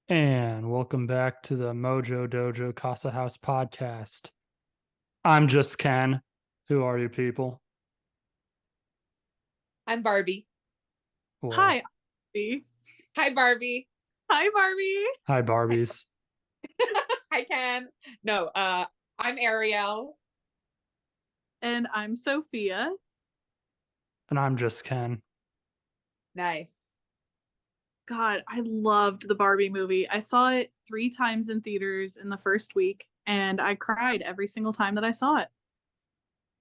And welcome back to the Mojo Dojo Casa House podcast. I'm just Ken. Who are you people? I'm Barbie. Well, Hi, Barbie. Hi, Barbie. Hi, Barbie. hi, Barbies. Hi, Ken. No, I'm Ariel. And I'm Sophia. And I'm just Ken. Nice. God, I loved the Barbie movie. I saw it 3 times in theaters in the first week, and I cried every single time that I saw it.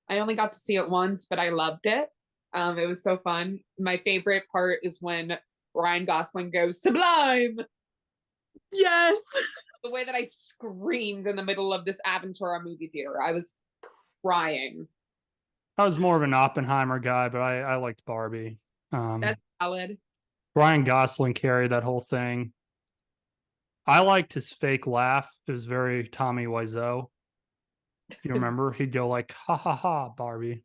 I only got to see it once, but I loved it. It was so fun. My favorite part is when Ryan Gosling goes sublime. Yes. The way that I screamed in the middle of this Aventura movie theater. I was crying. I was more of an Oppenheimer guy, but I liked Barbie. That's valid. Ryan Gosling carried that whole thing. I liked his fake laugh. It was very Tommy Wiseau. If you remember, he'd go like, ha ha ha, Barbie.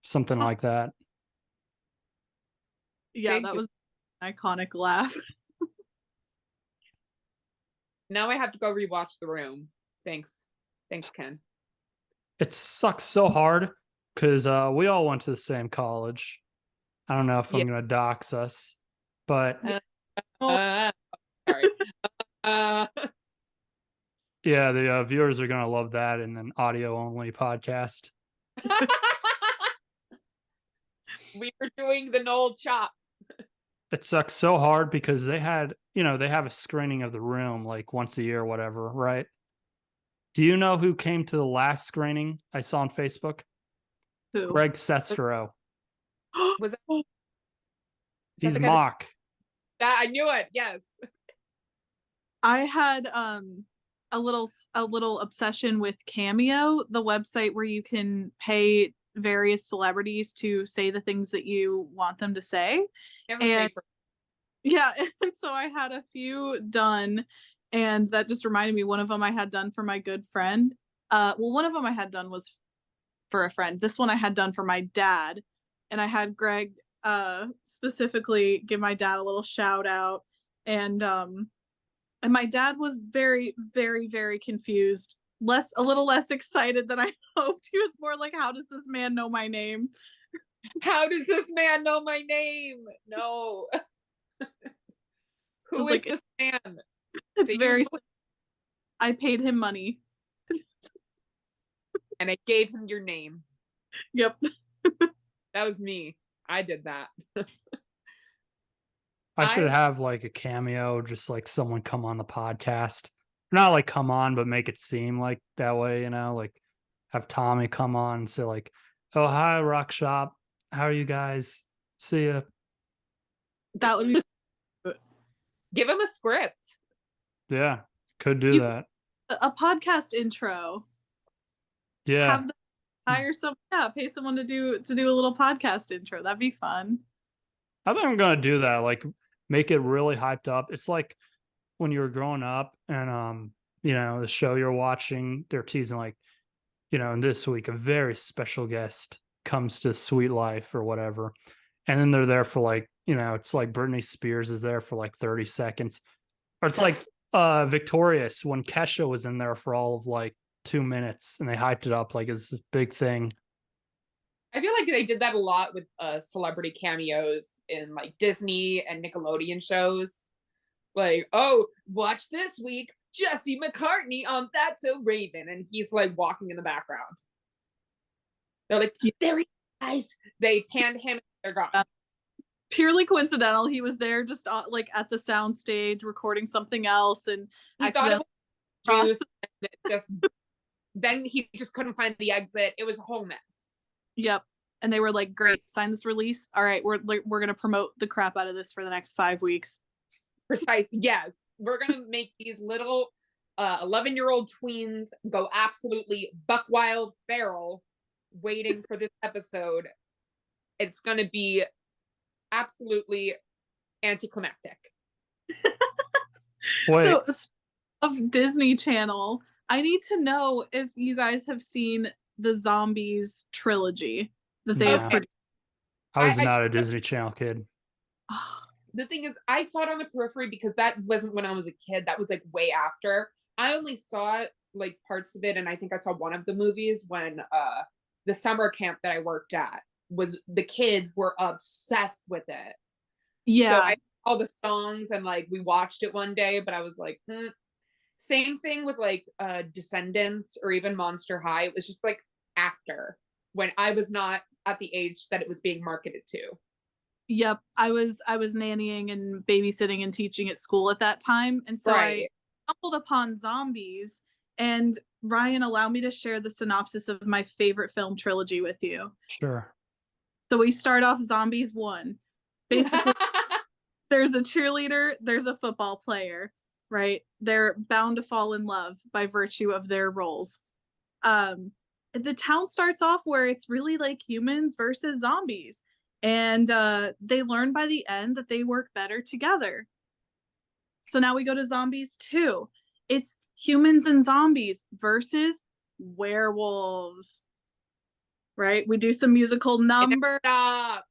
Something like that. Yeah, that was an iconic laugh. Now I have to go rewatch The Room. Thanks, Ken. It sucks so hard because we all went to the same college. I don't know if I'm going to dox us, but Sorry. yeah, the viewers are going to love that in an audio only podcast. We were doing the Noel Chop. It sucks so hard because they have a screening of The Room like once a year or whatever, right? Do you know who came to the last screening I saw on Facebook? Who? Greg Sestero. Was that, He's mock. That I knew it. Yes. I had a little obsession with Cameo, the website where you can pay various celebrities to say the things that you want them to say. And yeah, and so I had a few done, and that just reminded me, one of them I had done for my good friend. One of them I had done was for a friend. This one I had done for my dad, and I had Greg specifically give my dad a little shout out, and my dad was very, very, very confused. A little less excited than I hoped. He was more like, how does this man know my name? How does this man know my name? No. Who is this man? It's very... I paid him money. And I gave him your name. Yep. That was me. I did that. I should have like a cameo, just like someone come on the podcast. Not like come on, but make it seem like that way, like have Tommy come on and say like, oh, hi, Rock Shop. How are you guys? See ya. That would be... Give him a script. Yeah, could do that. A podcast intro. Yeah. Have them hire someone, pay someone to do a little podcast intro. That'd be fun. I think I'm gonna do that. Like, make it really hyped up. It's like when you were growing up and the show you're watching, they're teasing like, and this week a very special guest comes to Sweet Life or whatever. And then they're there for like, it's like Britney Spears is there for like 30 seconds. Or it's like Victorious when Kesha was in there for all of like 2 minutes and they hyped it up like it's this big thing. I feel like they did that a lot with celebrity cameos in like Disney and Nickelodeon shows. Like, oh, watch this week, Jesse McCartney on That's So Raven, and he's like walking in the background. They're like, there he is, guys. They panned him, they're gone. Purely coincidental. He was there just like at the sound stage recording something else, and he thought it was juice, and just then he just couldn't find the exit. It was a whole mess. Yep. And they were like, great, sign this release. All right, we're going to promote the crap out of this for the next 5 weeks. Precise. Yes. We're going to make these little 11-year-old tweens go absolutely buck wild feral waiting for this episode. It's going to be absolutely anticlimactic. Wait. So, of Disney Channel, I need to know if you guys have seen the Zombies trilogy that they have produced. I was not a Disney Channel kid. the thing is, I saw it on the periphery because that wasn't when I was a kid. That was like way after. I only saw it like parts of it, and I think I saw one of the movies when the summer camp that I worked at was the kids were obsessed with it. So Yeah. I all the songs and like we watched it one day, but I was like, same thing with like Descendants or even Monster High. It was just like after when I was not at the age that it was being marketed to. Yep. I was nannying and babysitting and teaching at school at that time. And so Right. I stumbled upon Zombies. And Ryan, allow me to share the synopsis of my favorite film trilogy with you. Sure. So we start off Zombies 1. Basically, there's a cheerleader, there's a football player, right? They're bound to fall in love by virtue of their roles. The town starts off where it's really like humans versus zombies. And they learn by the end that they work better together. So now we go to Zombies 2. It's humans and zombies versus werewolves. Right? We do some musical numbers. Stops.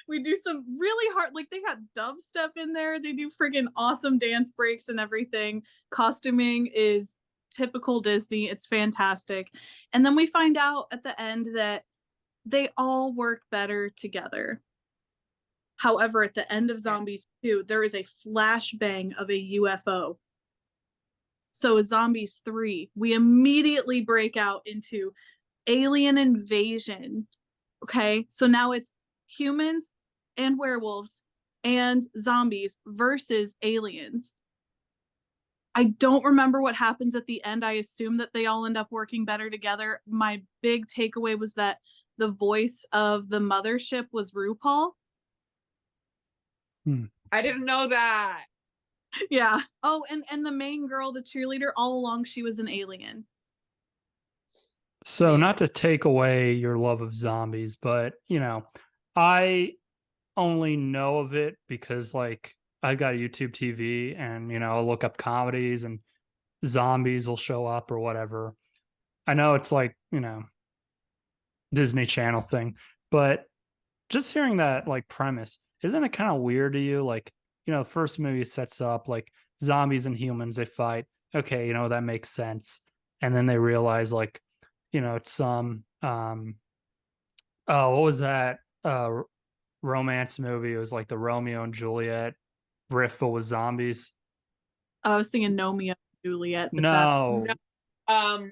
We do some really hard, like they got dubstep in there. They do friggin' awesome dance breaks and everything. Costuming is typical Disney. It's fantastic. And then we find out at the end that they all work better together. However, at the end of Zombies 2, there is a flashbang of a UFO. So Zombies 3, we immediately break out into alien invasion. Okay, so now it's humans and werewolves and zombies versus aliens. I don't remember what happens at the end. I assume that they all end up working better together. My big takeaway was that the voice of the mothership was RuPaul. I didn't know that. Yeah. Oh, and the main girl, the cheerleader, all along she was an alien. So not to take away your love of zombies, but I only know of it because like I've got a YouTube TV and I'll look up comedies and zombies will show up or whatever. I know it's like, Disney Channel thing, but just hearing that like premise, isn't it kind of weird to you? Like, the first movie sets up like zombies and humans, they fight. Okay, that makes sense. And then they realize like, it's some what was that romance movie? It was like the Romeo and Juliet riff, but with zombies. I was thinking Romeo and Juliet. No.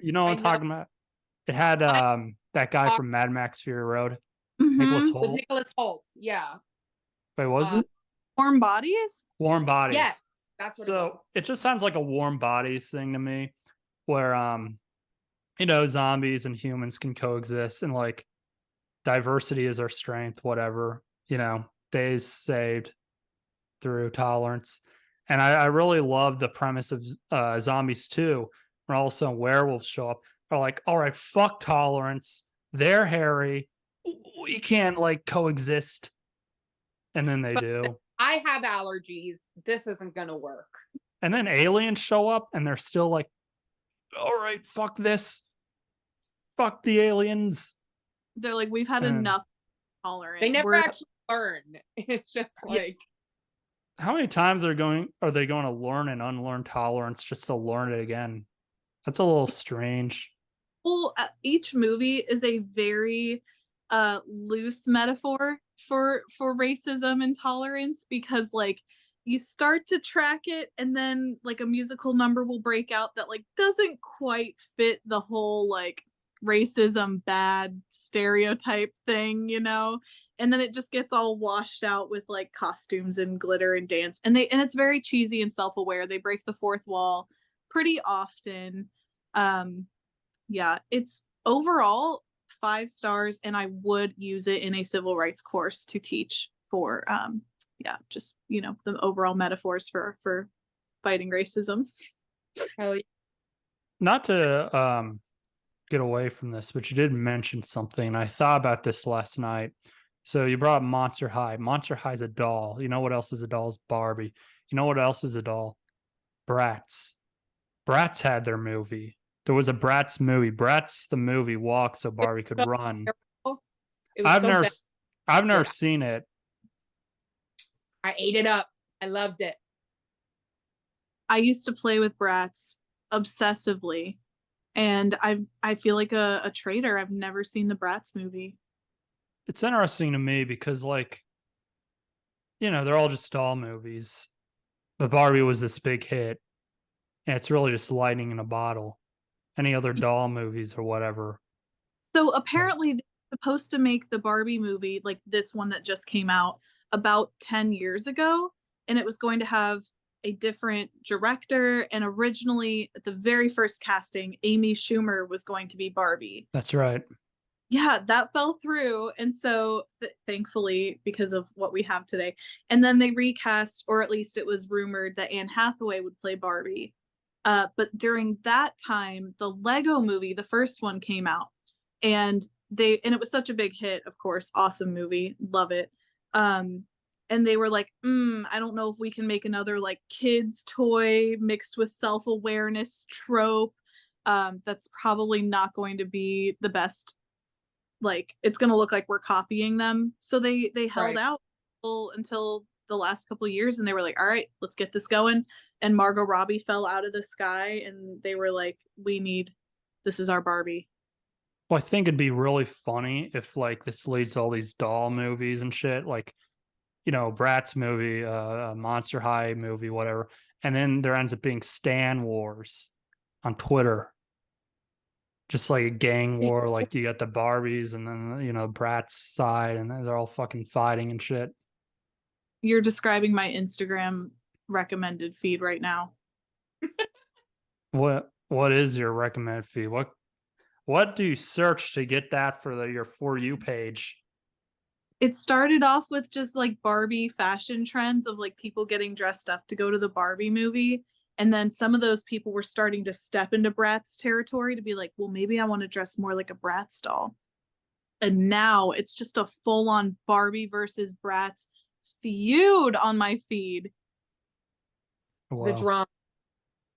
You know what I'm I talking about? It had that guy from Mad Max Fury Road. Nicholas With Hoult. Nicholas Hoult, yeah. Wait, was it? Warm Bodies? Warm Bodies. Yes, that's what it was. So it just sounds like a Warm Bodies thing to me, where zombies and humans can coexist and like diversity is our strength, whatever, days saved through tolerance. And I really love the premise of Zombies 2, when all of a sudden werewolves show up. Are like, all right, fuck tolerance. They're hairy. We can't like coexist. And then they do. I have allergies. This isn't gonna work. And then aliens show up and they're still like, all right, fuck this. Fuck the aliens. They're like, we've had enough tolerance. They never actually learn. It's just like, how many times are they going to learn and unlearn tolerance just to learn it again? That's a little strange. Well, each movie is a very loose metaphor for racism and tolerance, because like you start to track it and then like a musical number will break out that like doesn't quite fit the whole like racism bad stereotype thing, and then it just gets all washed out with like costumes and glitter and dance, and it's very cheesy and self-aware. They break the fourth wall pretty often. Yeah, it's overall 5 stars, and I would use it in a civil rights course to teach for just the overall metaphors for fighting racism. hell yeah. Not to get away from this, but you did mention something, and I thought about this last night. So you brought up Monster High. Monster High is a doll. You know what else is a doll? Is Barbie. You know what else is a doll? Bratz. Bratz had their movie. There was a Bratz movie. Bratz the movie walked so Barbie could run. It was I've never seen it. I ate it up. I loved it. I used to play with Bratz obsessively, and I feel like a traitor. I've never seen the Bratz movie. It's interesting to me because, like, they're all just doll movies. But Barbie was this big hit, and it's really just lightning in a bottle. Any other doll movies or whatever. So apparently they're supposed to make the Barbie movie, like this one that just came out, about 10 years ago, and it was going to have a different director, and originally at the very first casting, Amy Schumer was going to be Barbie. That's right. Yeah, that fell through, and so thankfully, because of what we have today. And then they recast, or at least it was rumored that Anne Hathaway would play Barbie. But during that time, the Lego movie, the first one, came out, and it was such a big hit, of course, awesome movie, love it. And they were like, I don't know if we can make another like kids toy mixed with self-awareness trope. That's probably not going to be the best. Like, it's going to look like we're copying them. So they held out until the last couple of years, and they were like, all right, let's get this going. And Margot Robbie fell out of the sky, and they were like, this is our Barbie. Well, I think it'd be really funny if, like, this leads to all these doll movies and shit, like, Bratz movie, Monster High movie, whatever. And then there ends up being Stan Wars on Twitter. Just like a gang war, like you got the Barbies and then, Bratz side, and they're all fucking fighting and shit. You're describing my Instagram recommended feed right now. What is your recommended feed? What do you search to get that for your For You page? It started off with just like Barbie fashion trends of like people getting dressed up to go to the Barbie movie. And then some of those people were starting to step into Bratz territory to be like, well, maybe I want to dress more like a Bratz doll. And now it's just a full on Barbie versus Bratz feud on my feed. Wow. The drama.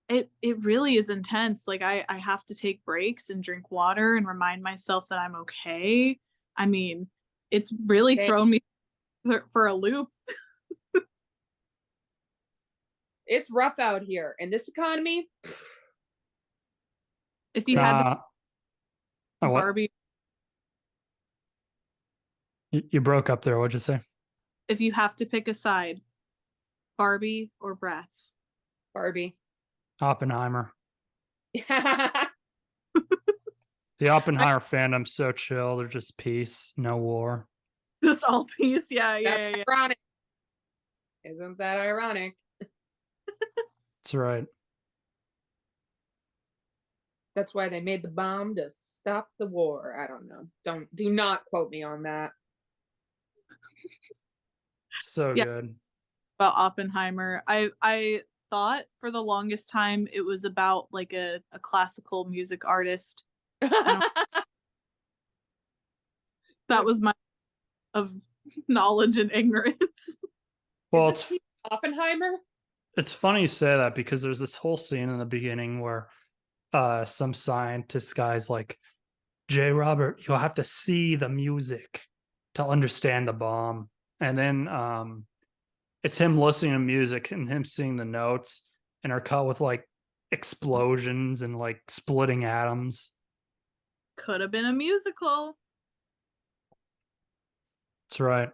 It really is intense. Like I have to take breaks and drink water and remind myself that I'm okay. I mean, it's really thrown me for a loop. It's rough out here in this economy. If you had what? Barbie, you broke up there. What'd you say? if you have to pick a side, Barbie or Bratz? Barbie. Oppenheimer. The Oppenheimer fandom's so chill. They're just peace, no war. Just all peace. Yeah. Ironic. Isn't that ironic? That's right. That's why they made the bomb, to stop the war. I don't know. Do not quote me on that. So good. About Oppenheimer. I thought for the longest time it was about like a classical music artist. That was my of knowledge and ignorance. Well, it's Oppenheimer. It's funny you say that because there's this whole scene in the beginning where some scientist guy's like, J. Robert, you'll have to see the music to understand the bomb. And then it's him listening to music and him seeing the notes, and are cut with like explosions and like splitting atoms. Could have been a musical. That's right.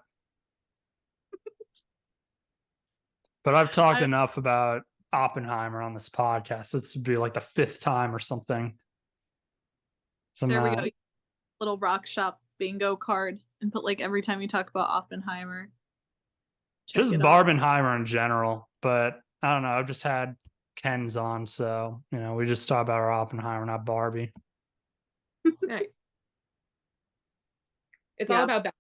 But I've talked enough about Oppenheimer on this podcast. This would be like the 5th time or something. There we go. Little rock shop bingo card, and put like every time you talk about Oppenheimer. Just Barbenheimer in general. But I don't know. I've just had Ken's on, so we just talk about our Oppenheimer, not Barbie. Nice. It's all about that.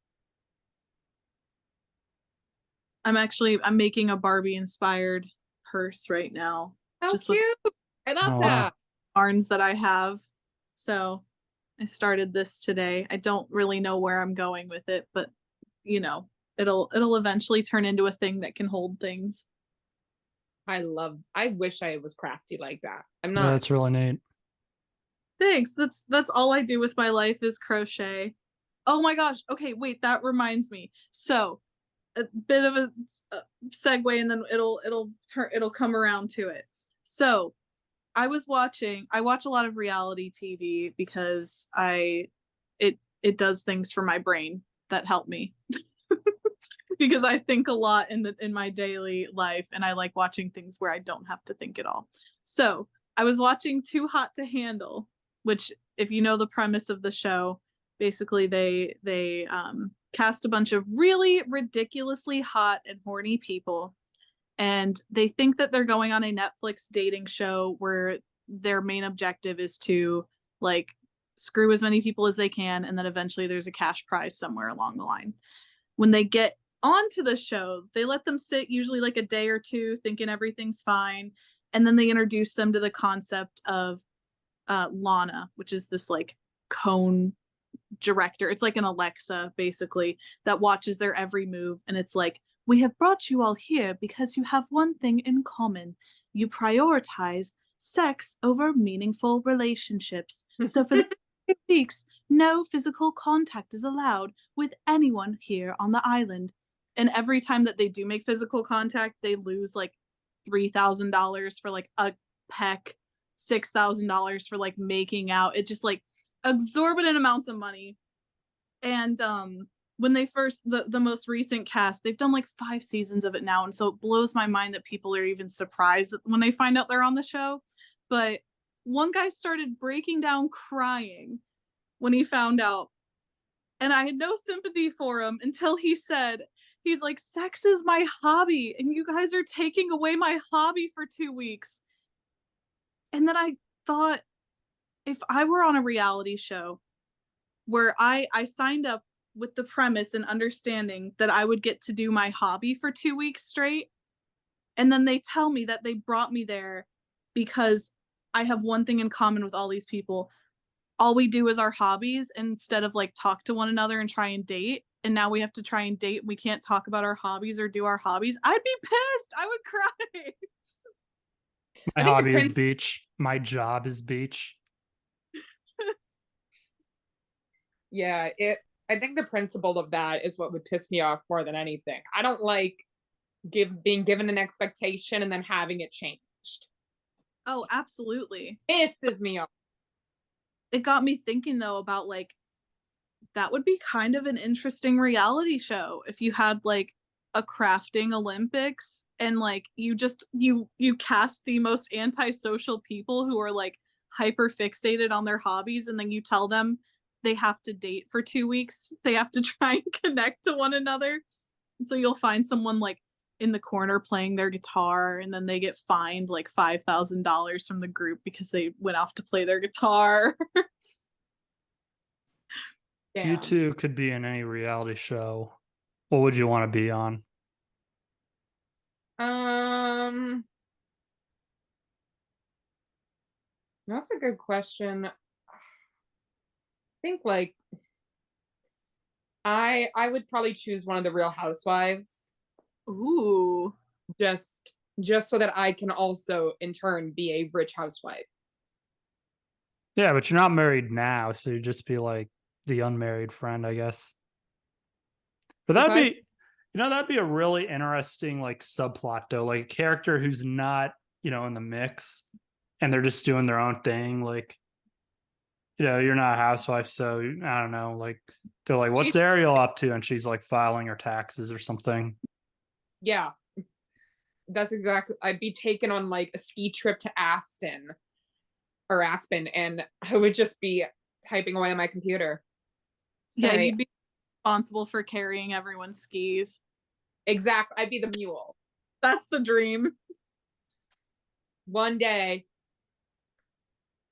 I'm making a Barbie inspired purse right now. How just cute. I love that. Yarns that I have. So I started this today. I don't really know where I'm going with it, but it'll eventually turn into a thing that can hold things. I wish I was crafty like that. I'm not. Yeah, that's really neat. Thanks. That's all I do with my life is crochet. Oh my gosh. Okay, wait, that reminds me. So a bit of a segue, and then it'll come around to it. So I watch a lot of reality TV because it does things for my brain that help me. Because I think a lot in my daily life, and I like watching things where I don't have to think at all. So I was watching Too Hot to Handle, which, if you know the premise of the show, basically they cast a bunch of really ridiculously hot and horny people, and they think that they're going on a Netflix dating show where their main objective is to like screw as many people as they can, and then eventually there's a cash prize somewhere along the line. When they get onto the show, they let them sit usually like a day or two thinking everything's fine, and then they introduce them to the concept of Lana, which is this like cone director. It's like an Alexa basically that watches their every move, and it's like, we have brought you all here because you have one thing in common: you prioritize sex over meaningful relationships. So for the 2 weeks, no physical contact is allowed with anyone here on the island. And every time that they do make physical contact, they lose like $3,000 for like a peck, $6,000 for like making out. It just like exorbitant amounts of money. And when they first the most recent cast, they've done like 5 seasons of it now, and so it blows my mind that people are even surprised when they find out they're on the show. But one guy started breaking down crying when he found out, and I had no sympathy for him until he said, he's like, sex is my hobby and you guys are taking away my hobby for 2 weeks. And then I thought, if I were on a reality show where I signed up with the premise and understanding that I would get to do my hobby for 2 weeks straight, and then they tell me that they brought me there because I have one thing in common with all these people. All we do is our hobbies instead of like talk to one another and try and date. And now we have to try and date. We can't talk about our hobbies or do our hobbies. I'd be pissed. I would cry. My I think the hobby is prince- beach. My job is beach. Yeah, I think the principle of that is what would piss me off more than anything. I don't like being given an expectation and then having it changed. Oh, absolutely. Pisses me off. It got me thinking though about like, that would be kind of an interesting reality show if you had like a crafting Olympics, and like you cast the most antisocial people who are like hyper fixated on their hobbies, and then you tell them they have to date for 2 weeks. They have to try and connect to one another. And so you'll find someone like in the corner playing their guitar, and then they get fined like $5,000 from the group because they went off to play their guitar. Damn. You two could be in any reality show. What would you want to be on? That's a good question. I think like I would probably choose one of the Real Housewives, Ooh. just so that I can also in turn be a rich housewife. Yeah, but you're not married now, so you'd just be like the unmarried friend, I guess. But that'd If I- be, that'd be a really interesting like subplot though, like a character who's not, in the mix, and they're just doing their own thing. Like, you're not a housewife, so I don't know. Like, they're like, "What's Ariel up to?" And she's like filing her taxes or something. Yeah. That's exactly. I'd be taken on like a ski trip to Aspen, and I would just be typing away on my computer. Yeah, Sorry. you'd be responsible for carrying everyone's skis. Exactly. I'd be the mule. That's the dream. One day,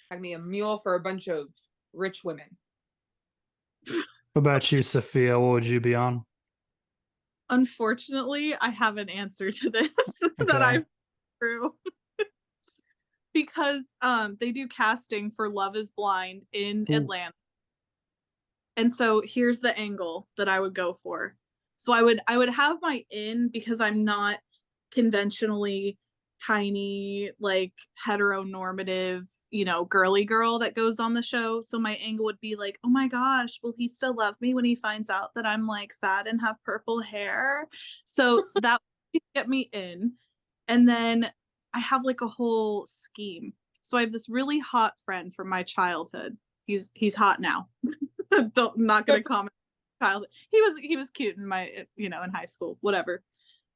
I'd be a mule for a bunch of rich women. What about you, Sophia? What would you be on? Unfortunately, I have an answer to this that Okay. I've through. Because they do casting for Love is Blind in Ooh. Atlanta. And so here's the angle that I would go for. So I would have my in, because I'm not conventionally tiny, like heteronormative, girly girl that goes on the show. So my angle would be like, oh my gosh, will he still love me when he finds out that I'm like fat and have purple hair? So that would get me in. And then I have like a whole scheme. So I have this really hot friend from my childhood. He's hot now. Not gonna comment. Childhood. He was cute in my in high school, whatever.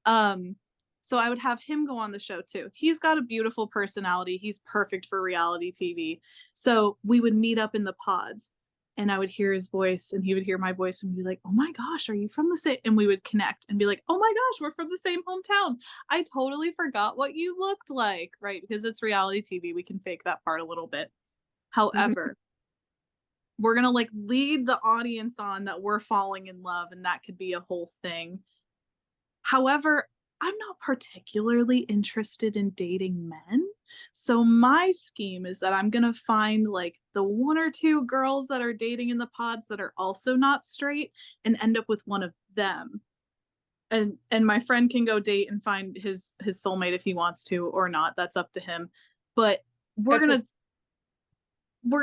So I would have him go on the show too. He's got a beautiful personality. He's perfect for reality TV. So we would meet up in the pods and I would hear his voice and he would hear my voice and be like, oh my gosh, are you from the same? And we would connect and be like, oh my gosh, we're from the same hometown. I totally forgot what you looked like, right? Because it's reality TV. We can fake that part a little bit. However, we're going to like lead the audience on that we're falling in love and that could be a whole thing. However, I'm not particularly interested in dating men. So my scheme is that I'm going to find like the one or two girls that are dating in the pods that are also not straight and end up with one of them. And my friend can go date and find his soulmate if he wants to or not. That's up to him. But we're going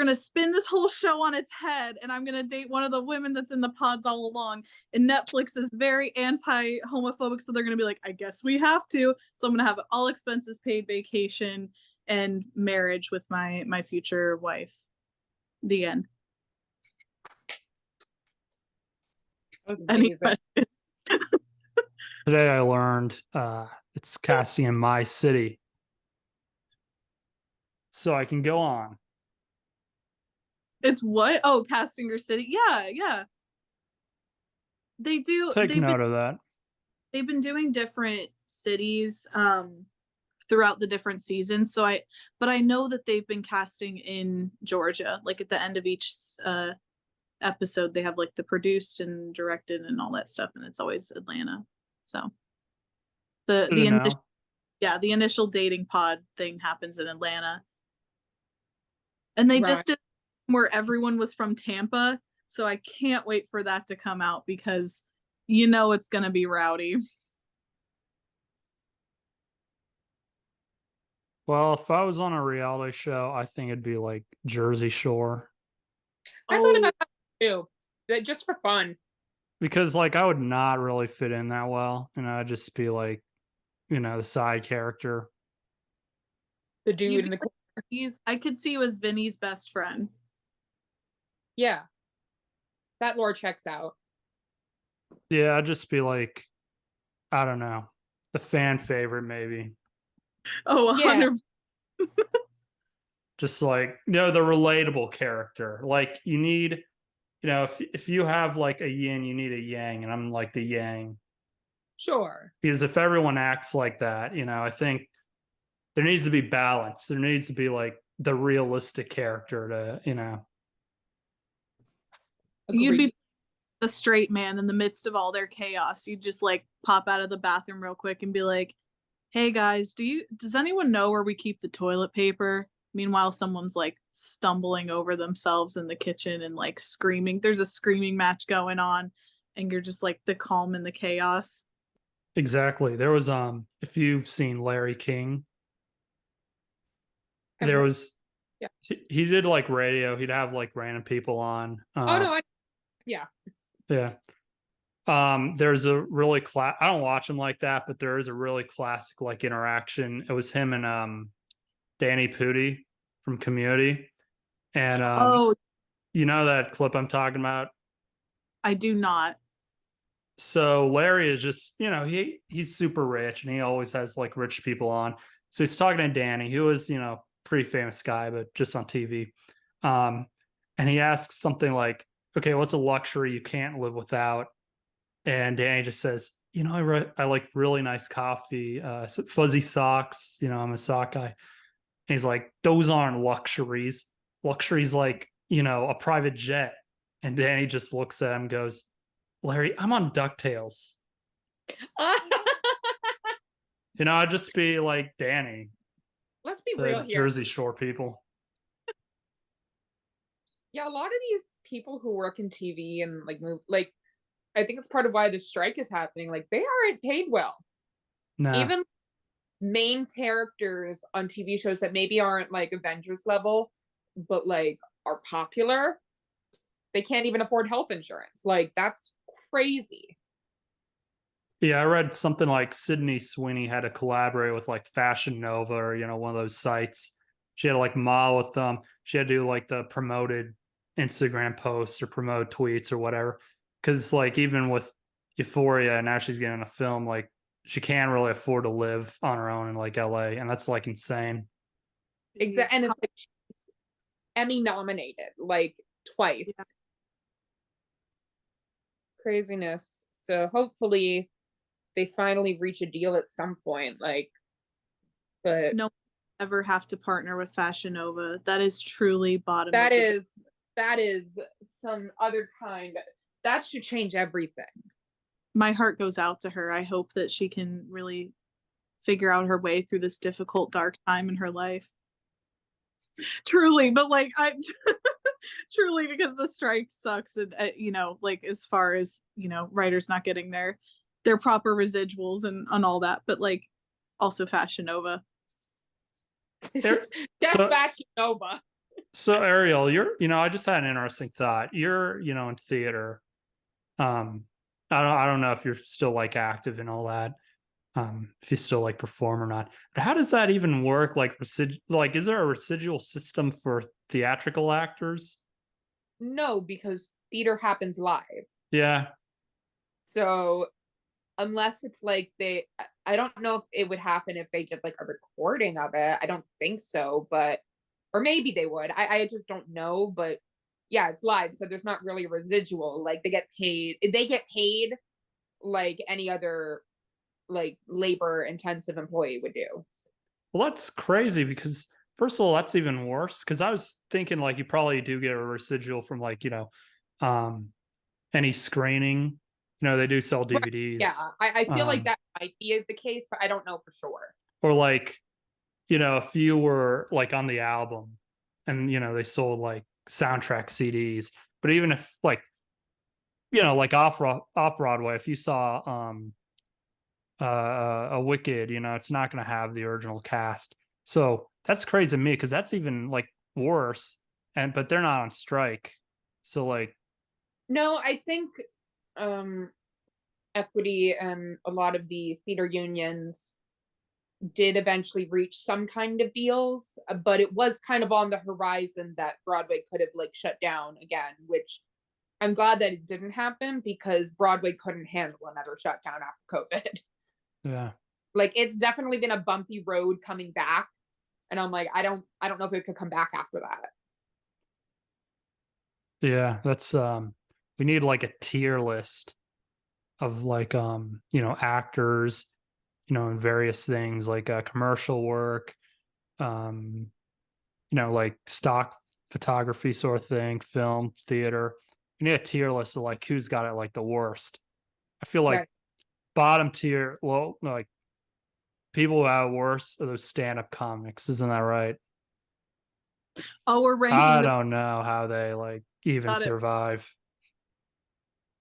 to spin this whole show on its head and I'm going to date one of the women that's in the pods all along. And Netflix is very anti-homophobic. So they're going to be like, I guess we have to. So I'm going to have all expenses paid vacation and marriage with my future wife. The end. Any questions? Today I learned it's casting in my city. So I can go on. It's what? Oh, casting your city. Yeah. They do. Take note of that. They've been doing different cities throughout the different seasons. But I know that they've been casting in Georgia. Like at the end of each episode, they have like the produced and directed and all that stuff, and it's always Atlanta. So the initial dating pod thing happens in Atlanta, and they just did where everyone was from Tampa. So I can't wait for that to come out because it's going to be rowdy. Well, if I was on a reality show, I think it'd be like Jersey Shore. I thought about that too, just for fun. Because like I would not really fit in that well, I'd just be like, the side character. The dude in the corner. I could see you as Vinny's best friend. Yeah. That lore checks out. Yeah, I'd just be like, I don't know, the fan favorite maybe. Oh, 100%. Just like, the relatable character. Like you need, if you have like a yin, you need a yang, and I'm like the yang. Sure. Because if everyone acts like that, I think there needs to be balance. There needs to be like the realistic character to, You'd be the straight man in the midst of all their chaos. You'd just like pop out of the bathroom real quick and be like, hey guys, does anyone know where we keep the toilet paper? Meanwhile, someone's like stumbling over themselves in the kitchen and like screaming. There's a screaming match going on and you're just like the calm in the chaos. Exactly. There was if you've seen Larry King, there was he did like radio. He'd have like random people on. Yeah. There's a really I don't watch him like that, but there is a really classic like interaction. It was him and Danny Pudi from Community. And you know that clip I'm talking about? I do not. So Larry is just, he's super rich and he always has like rich people on. So he's talking to Danny, who is, pretty famous guy, but just on TV. And he asks something like, okay, what's a luxury you can't live without? And Danny just says, I like really nice coffee, fuzzy socks. I'm a sock guy. And he's like, those aren't luxuries. Luxuries like, a private jet. And Danny just looks at him and goes, Larry, I'm on DuckTales. I'd just be like Danny. Let's be real here. Jersey Shore people. Yeah, a lot of these people who work in TV and like move, like, I think it's part of why the strike is happening. Like, they aren't paid well. No. main characters on TV shows that maybe aren't like Avengers level, but like are popular, they can't even afford health insurance. Like that's crazy. Yeah, I read something like Sydney Sweeney had to collaborate with like Fashion Nova or one of those sites. She had to like model with them. She had to do like the promoted Instagram posts or promote tweets or whatever. Because like even with Euphoria and now she's getting a film, like she can't really afford to live on her own in like LA, and that's like insane. Exactly, and it's like she's Emmy nominated like twice. Yeah. Craziness. So hopefully they finally reach a deal at some point. Like, but No ever have to partner with Fashion Nova. That is truly bottom. that is some other kind. That should change everything. My heart goes out to her. I hope that she can really figure out her way through this difficult, dark time in her life. Truly, but like I truly, because the strike sucks, and like as far as writers not getting their proper residuals and all that, but like also Fashion Nova. Just so- Fashion Nova. So Ariel, I just had an interesting thought. You're, in theater. I don't know if you're still like active and all that. If you still like perform or not. But how does that even work? Like is there a residual system for theatrical actors? No, because theater happens live. Yeah. So unless it's like I don't know if it would happen if they did like a recording of it. I don't think so, but or maybe they would. I just don't know, but yeah, it's live, so there's not really a residual. Like they get paid like any other like labor intensive employee would do. Well, that's crazy because first of all, that's even worse. Because I was thinking like you probably do get a residual from like, any screening. They do sell DVDs. Yeah, I feel like that might be the case, but I don't know for sure. Or like, if you were like on the album and they sold like soundtrack CDs, but even if like like off Broadway, if you saw a Wicked, it's not going to have the original cast. So that's crazy to me because that's even like worse. But they're not on strike, so like no, I think Equity and a lot of the theater unions did eventually reach some kind of deals, but it was kind of on the horizon that Broadway could have like shut down again, which I'm glad that it didn't happen because Broadway couldn't handle another shutdown after COVID. Yeah. Like it's definitely been a bumpy road coming back. And I'm like, I don't know if it could come back after that. Yeah, that's we need like a tier list of like actors, and various things like commercial work, like stock photography sort of thing, film, theater. We need a tier list of like who's got it like the worst. I feel like bottom tier, low, like people who have worse are those stand-up comics, isn't that right? Oh, we're ranking. I don't know how they like even survive.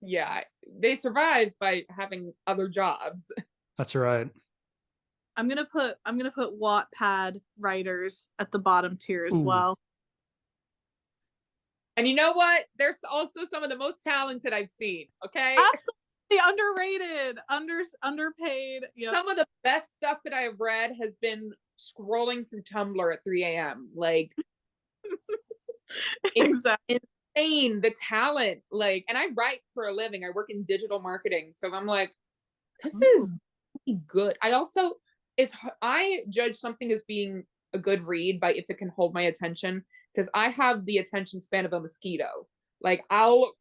Yeah, they survive by having other jobs. That's right. I'm gonna put Wattpad writers at the bottom tier as well. And you know what? There's also some of the most talented I've seen. Okay, absolutely underrated, underpaid. Yep. Some of the best stuff that I have read has been scrolling through Tumblr at 3 a.m. Like, exactly. Insane the talent. Like, and I write for a living. I work in digital marketing, so I'm like, this is really good. I judge something as being a good read by if it can hold my attention, because I have the attention span of a mosquito. Like I'll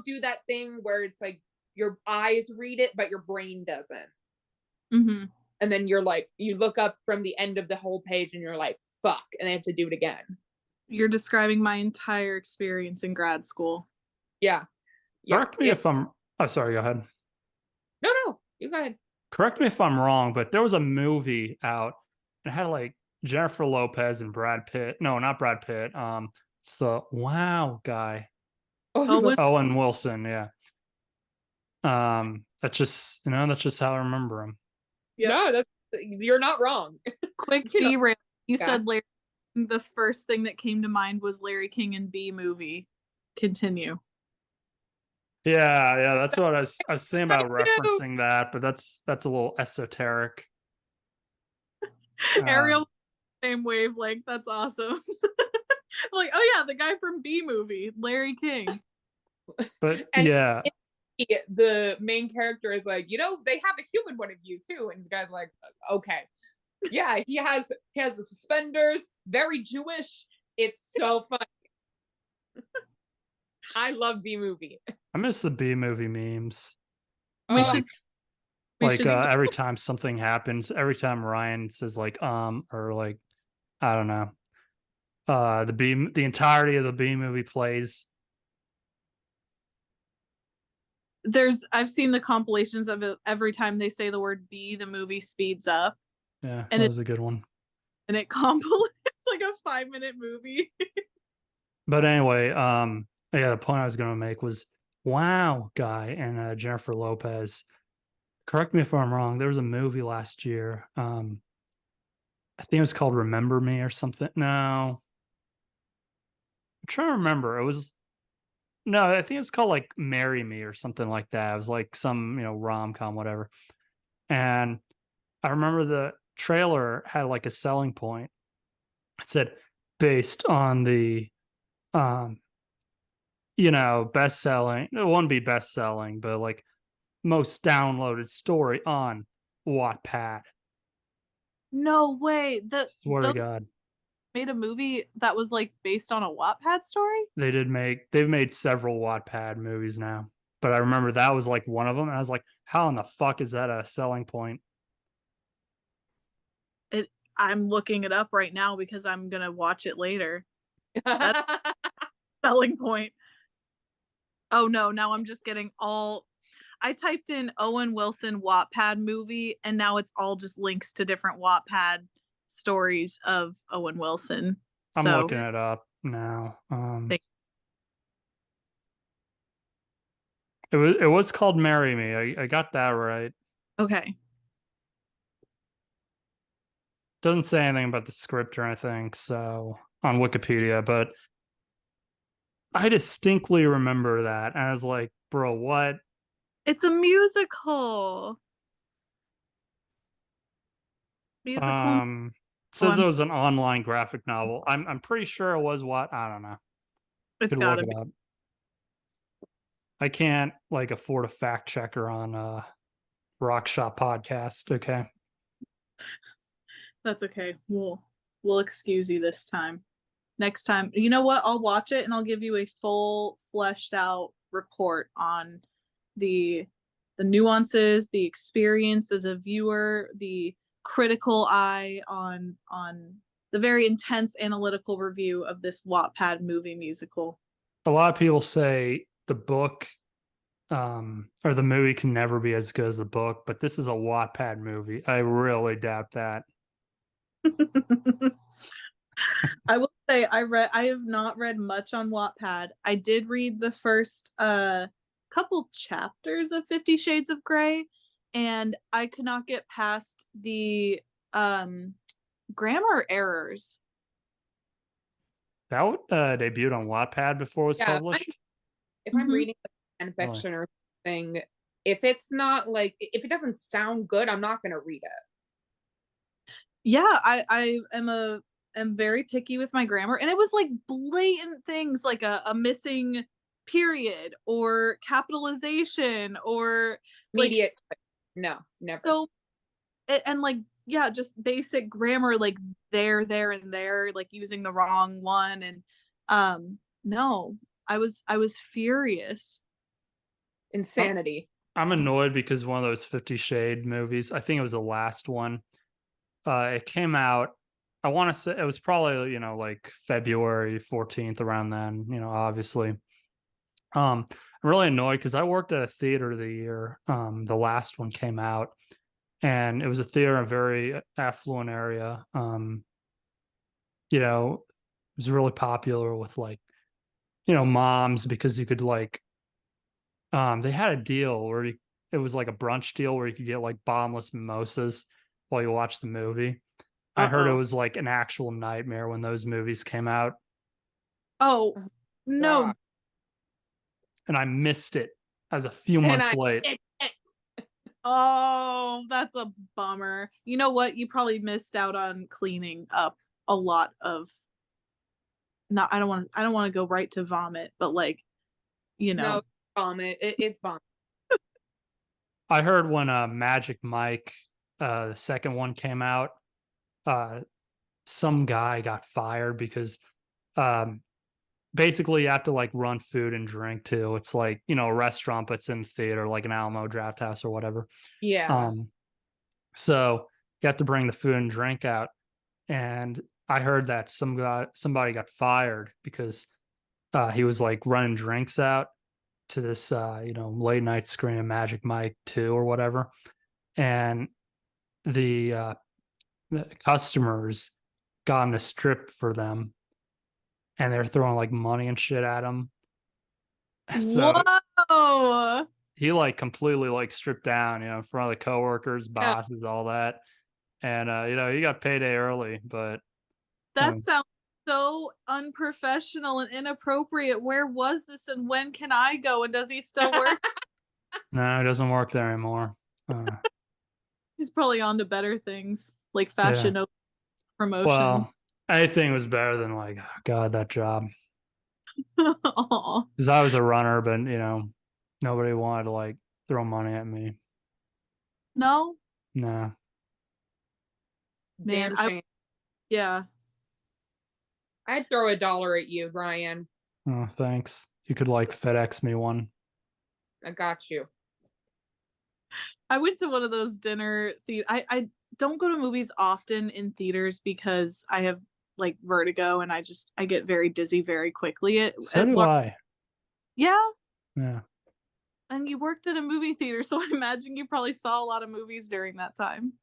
do that thing where it's like your eyes read it but your brain doesn't. Mm-hmm. And then you're like, you look up from the end of the whole page and you're like, fuck, and I have to do it again. You're describing my entire experience in grad school. Yeah. Correct me if I'm sorry, go ahead. No, you go ahead. Correct me if I'm wrong, but there was a movie out and it had like Jennifer Lopez and Brad Pitt. No, not Brad Pitt. It's the Wow guy. Owen Wilson, yeah. That's just how I remember him. Yeah. No, You're not wrong. Quick You know, derail. You yeah. said Larry. The first thing that came to mind was Larry King and B movie. Continue. Yeah, that's what I was thinking about I do. referencing that, but that's a little esoteric. Ariel, same wavelength. That's awesome. Like, oh yeah, the guy from B movie, Larry King. But And yeah, the main character is like, they have a human point of view too, and the guy's like, okay, yeah, he has the suspenders, very Jewish. It's so fun. I love B movie. I miss the B movie memes. We Oh, should. We Like should. every time something happens, every time Ryan says like or like I don't know, the entirety of the B movie plays. I've seen the compilations of it. Every time they say the word B, the movie speeds up, Yeah, and that was a good one. and it it's like a 5-minute movie. But anyway, yeah, the point I was going to make was, wow, Guy and Jennifer Lopez. Correct me if I'm wrong. There was a movie last year. I think it was called Remember Me or something. No, I'm trying to remember. It was no, I think it's called like Marry Me or something like that. It was like some rom com, whatever. And I remember the trailer had like a selling point. It said based on the best selling. It wouldn't be best selling, but like most downloaded story on Wattpad. No way. Swear to Those God. made a movie that was like based on a Wattpad story. They've made several Wattpad movies now. But I remember that was like one of them. And I was like, how in the fuck is that a selling point? I'm looking it up right now because I'm gonna watch it later. Selling point. Oh no, now I'm just getting all. I typed in Owen Wilson Wattpad movie, and now it's all just links to different Wattpad stories of Owen Wilson. I'm So looking it up now. It was called Marry Me. I got that right. okay. Doesn't say anything about the script or anything, so on Wikipedia, but I distinctly remember that. And I was like, bro, what? It's a musical. Musical. Says it I'm was an online graphic novel. I'm pretty sure it was what? I don't know. It's Could gotta look be. it up. I can't like afford a fact checker on Rock Shop podcast. Okay. That's okay. We'll excuse you this time. Next time, you know what? I'll watch it and I'll give you a full fleshed out report on the nuances, the experience as a viewer, the critical eye on the very intense analytical review of this Wattpad movie musical. A lot of people say the book or the movie can never be as good as the book, but this is a Wattpad movie. I really doubt that. I will say I have not read much on Wattpad. I did read the first couple chapters of 50 Shades of Grey, and I could not get past the grammar errors. That debuted on Wattpad before it was published. If I'm reading fan fiction or something, if it's not like if it doesn't sound good, I'm not gonna read it. Yeah, I am very picky with my grammar, and it was like blatant things like a missing period or capitalization or immediate. No, never. So, and like yeah, just basic grammar like there, and there, like using the wrong one, and no, I was furious. Insanity. I'm annoyed because one of those 50 Shade movies, I think it was the last one. It came out, I want to say it was probably, like February 14th around then, obviously. I'm really annoyed because I worked at a theater the year the last one came out, and it was a theater in a very affluent area. It was really popular with like, moms because you could like, they had a deal where it was like a brunch deal where you could get like bottomless mimosas while you watch the movie. I heard it Uh-oh. was like an actual nightmare when those movies came out, Oh, Oh, no. God. and I missed it. I was a few And months I late. missed it. Oh, that's a bummer. You know what? You probably missed out on cleaning up a lot of not I don't want to go right to vomit, but like, you know. No, vomit. It's vomit. I heard when Magic Mike, the second one came out, uh, some guy got fired because um, basically you have to like run food and drink too. It's like, you know, a restaurant, but it's in theater, like an Alamo Draft House or whatever. Yeah. So you have to bring the food and drink out. And I heard that somebody got fired because he was like running drinks out to this you know, late night screen of Magic Mike 2 or whatever. And the customers got him to strip for them, and they're throwing like money and shit at him. So Whoa. he like completely like stripped down, you know, in front of the coworkers, Yeah. bosses, all that. And you know, he got payday early, but That um, sounds so unprofessional and inappropriate. Where was this and when can I go? And does he still work? no, it doesn't work there anymore. He's probably on to better things like Yeah. fashion promotions. Well, anything was better than like, oh, God, that job. Aw. Because I was a runner, but you know, nobody wanted to like throw money at me. No? Nah. Man, Damn shame. Yeah. I'd throw $1 at you, Brian. Oh, thanks. You could like FedEx me one. I got you. I went to one of those dinner I don't go to movies often in theaters because I have like vertigo and I get very dizzy very quickly So do I. Yeah. Yeah. And you worked at a movie theater, so I imagine you probably saw a lot of movies during that time.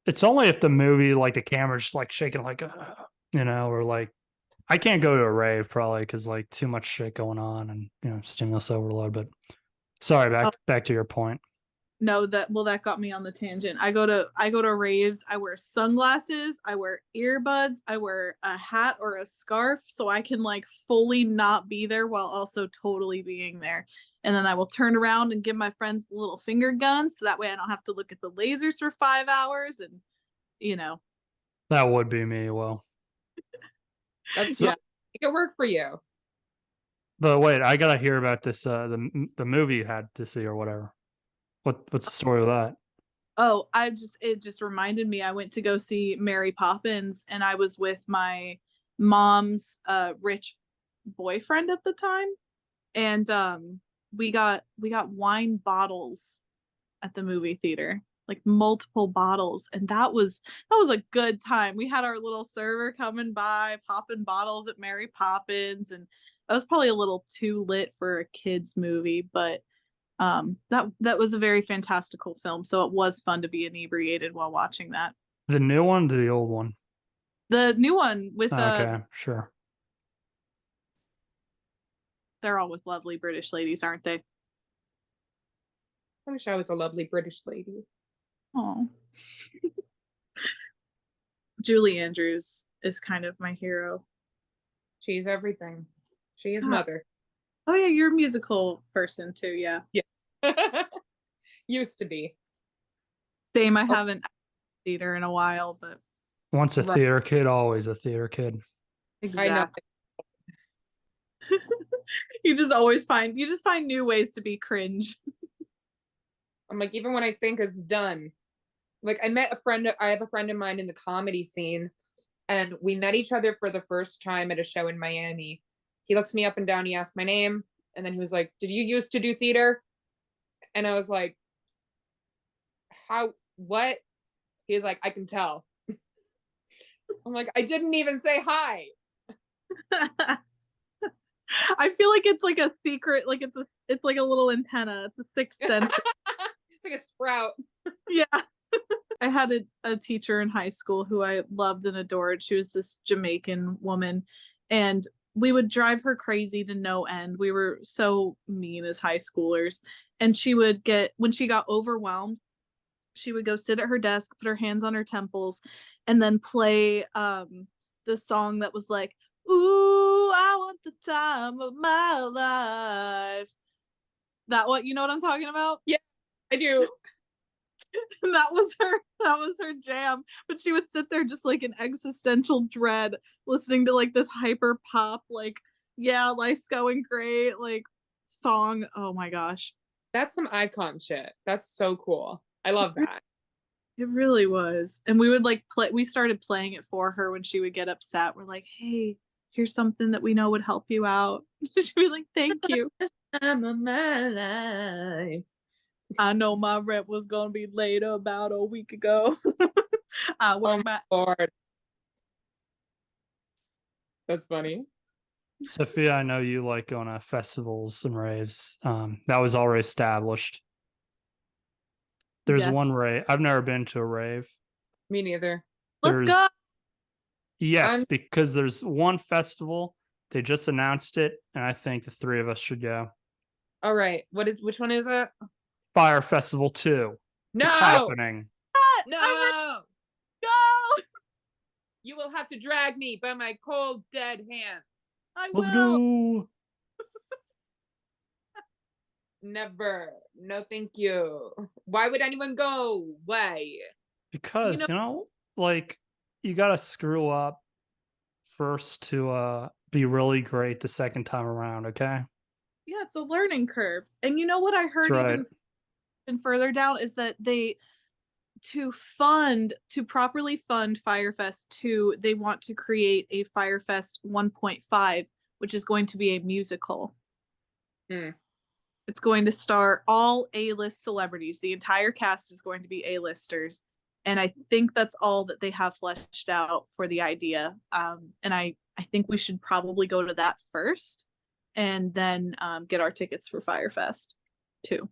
It's only if the movie, like the camera's just like shaking, like, you know, or like, I can't go to a rave probably because like too much shit going on and, you know, stimulus overload. But sorry, back to your point. No, that got me on the tangent. I go to raves, I wear sunglasses, I wear earbuds, I wear a hat or a scarf so I can like fully not be there while also totally being there. And then I will turn around and give my friends the little finger guns so that way I don't have to look at the lasers for 5 hours and you know. That would be me. Well, That's Yeah. It could work for you. but wait, I gotta hear about this the movie you had to see or whatever. What's the story with that? Oh, it just reminded me I went to go see Mary Poppins and I was with my mom's rich boyfriend at the time. And we got wine bottles at the movie theater, like multiple bottles, and that was a good time. We had our little server coming by popping bottles at Mary Poppins, and that was probably a little too lit for a kids movie, but that was a very fantastical film, so it was fun to be inebriated while watching that. The new one or the old one? The new one with Okay, sure. they're all with lovely British ladies, aren't they? I wish I was a lovely British lady. Oh. Julie Andrews is kind of my hero. She's everything. She is Ah. mother. Oh yeah, you're a musical person too, yeah. Used to be. Same, I Oh. haven't theater in a while, but Once a Right. theater kid, always a theater kid. I know. exactly. You just find new ways to be cringe. I'm like, even when I think it's done. Like I have a friend of mine in the comedy scene, and we met each other for the first time at a show in Miami. He looks me up and down, he asked my name, and then he was like, "Did you used to do theater?" And I was like, what? He was like, "I can tell." I'm like, I didn't even say hi. I feel like it's like a secret, like it's like a little antenna. It's a sixth sense. It's like a sprout. Yeah. I had a teacher in high school who I loved and adored. She was this Jamaican woman, and we would drive her crazy to no end. We were so mean as high schoolers. And she would when she got overwhelmed, she would go sit at her desk, put her hands on her temples, and then play the song that was like, "Ooh, I want the time of my life." That what, you know what I'm talking about? I do. And that was her jam. But she would sit there just like in existential dread, listening to like this hyper pop, like, yeah, life's going great, like song. Oh my gosh. That's some icon shit. That's so cool. I love that. It really was. And we would like we started playing it for her when she would get upset. We're like, hey, here's something that we know would help you out. She'd be like, thank you. Time of my life. I know my rent was gonna be late about a week ago. I Oh work my my lord. That's funny. Sophia, I know you like going to festivals and raves. That was already established. There's Yes. one rave. I've never been to a rave. Me neither. Let's go. There's yes, I'm- because there's one festival. They just announced it, and I think the three of us should go. All right. Which one is it? Fire Festival 2. No. It's happening. No. Go. You will have to drag me by my cold dead hands. I Let's will. go. Never. No, thank you. Why would anyone go? Why? Because, you know, like you got to screw up first to be really great the second time around, okay? Yeah, it's a learning curve. And you know what I heard That's right. even further down is that to properly fund Firefest 2, they want to create a Firefest 1.5, which is going to be a musical. Hmm. It's going to star all A-list celebrities. The entire cast is going to be A-listers. And I think that's all that they have fleshed out for the idea. And I think we should probably go to that first and then get our tickets for Firefest 2.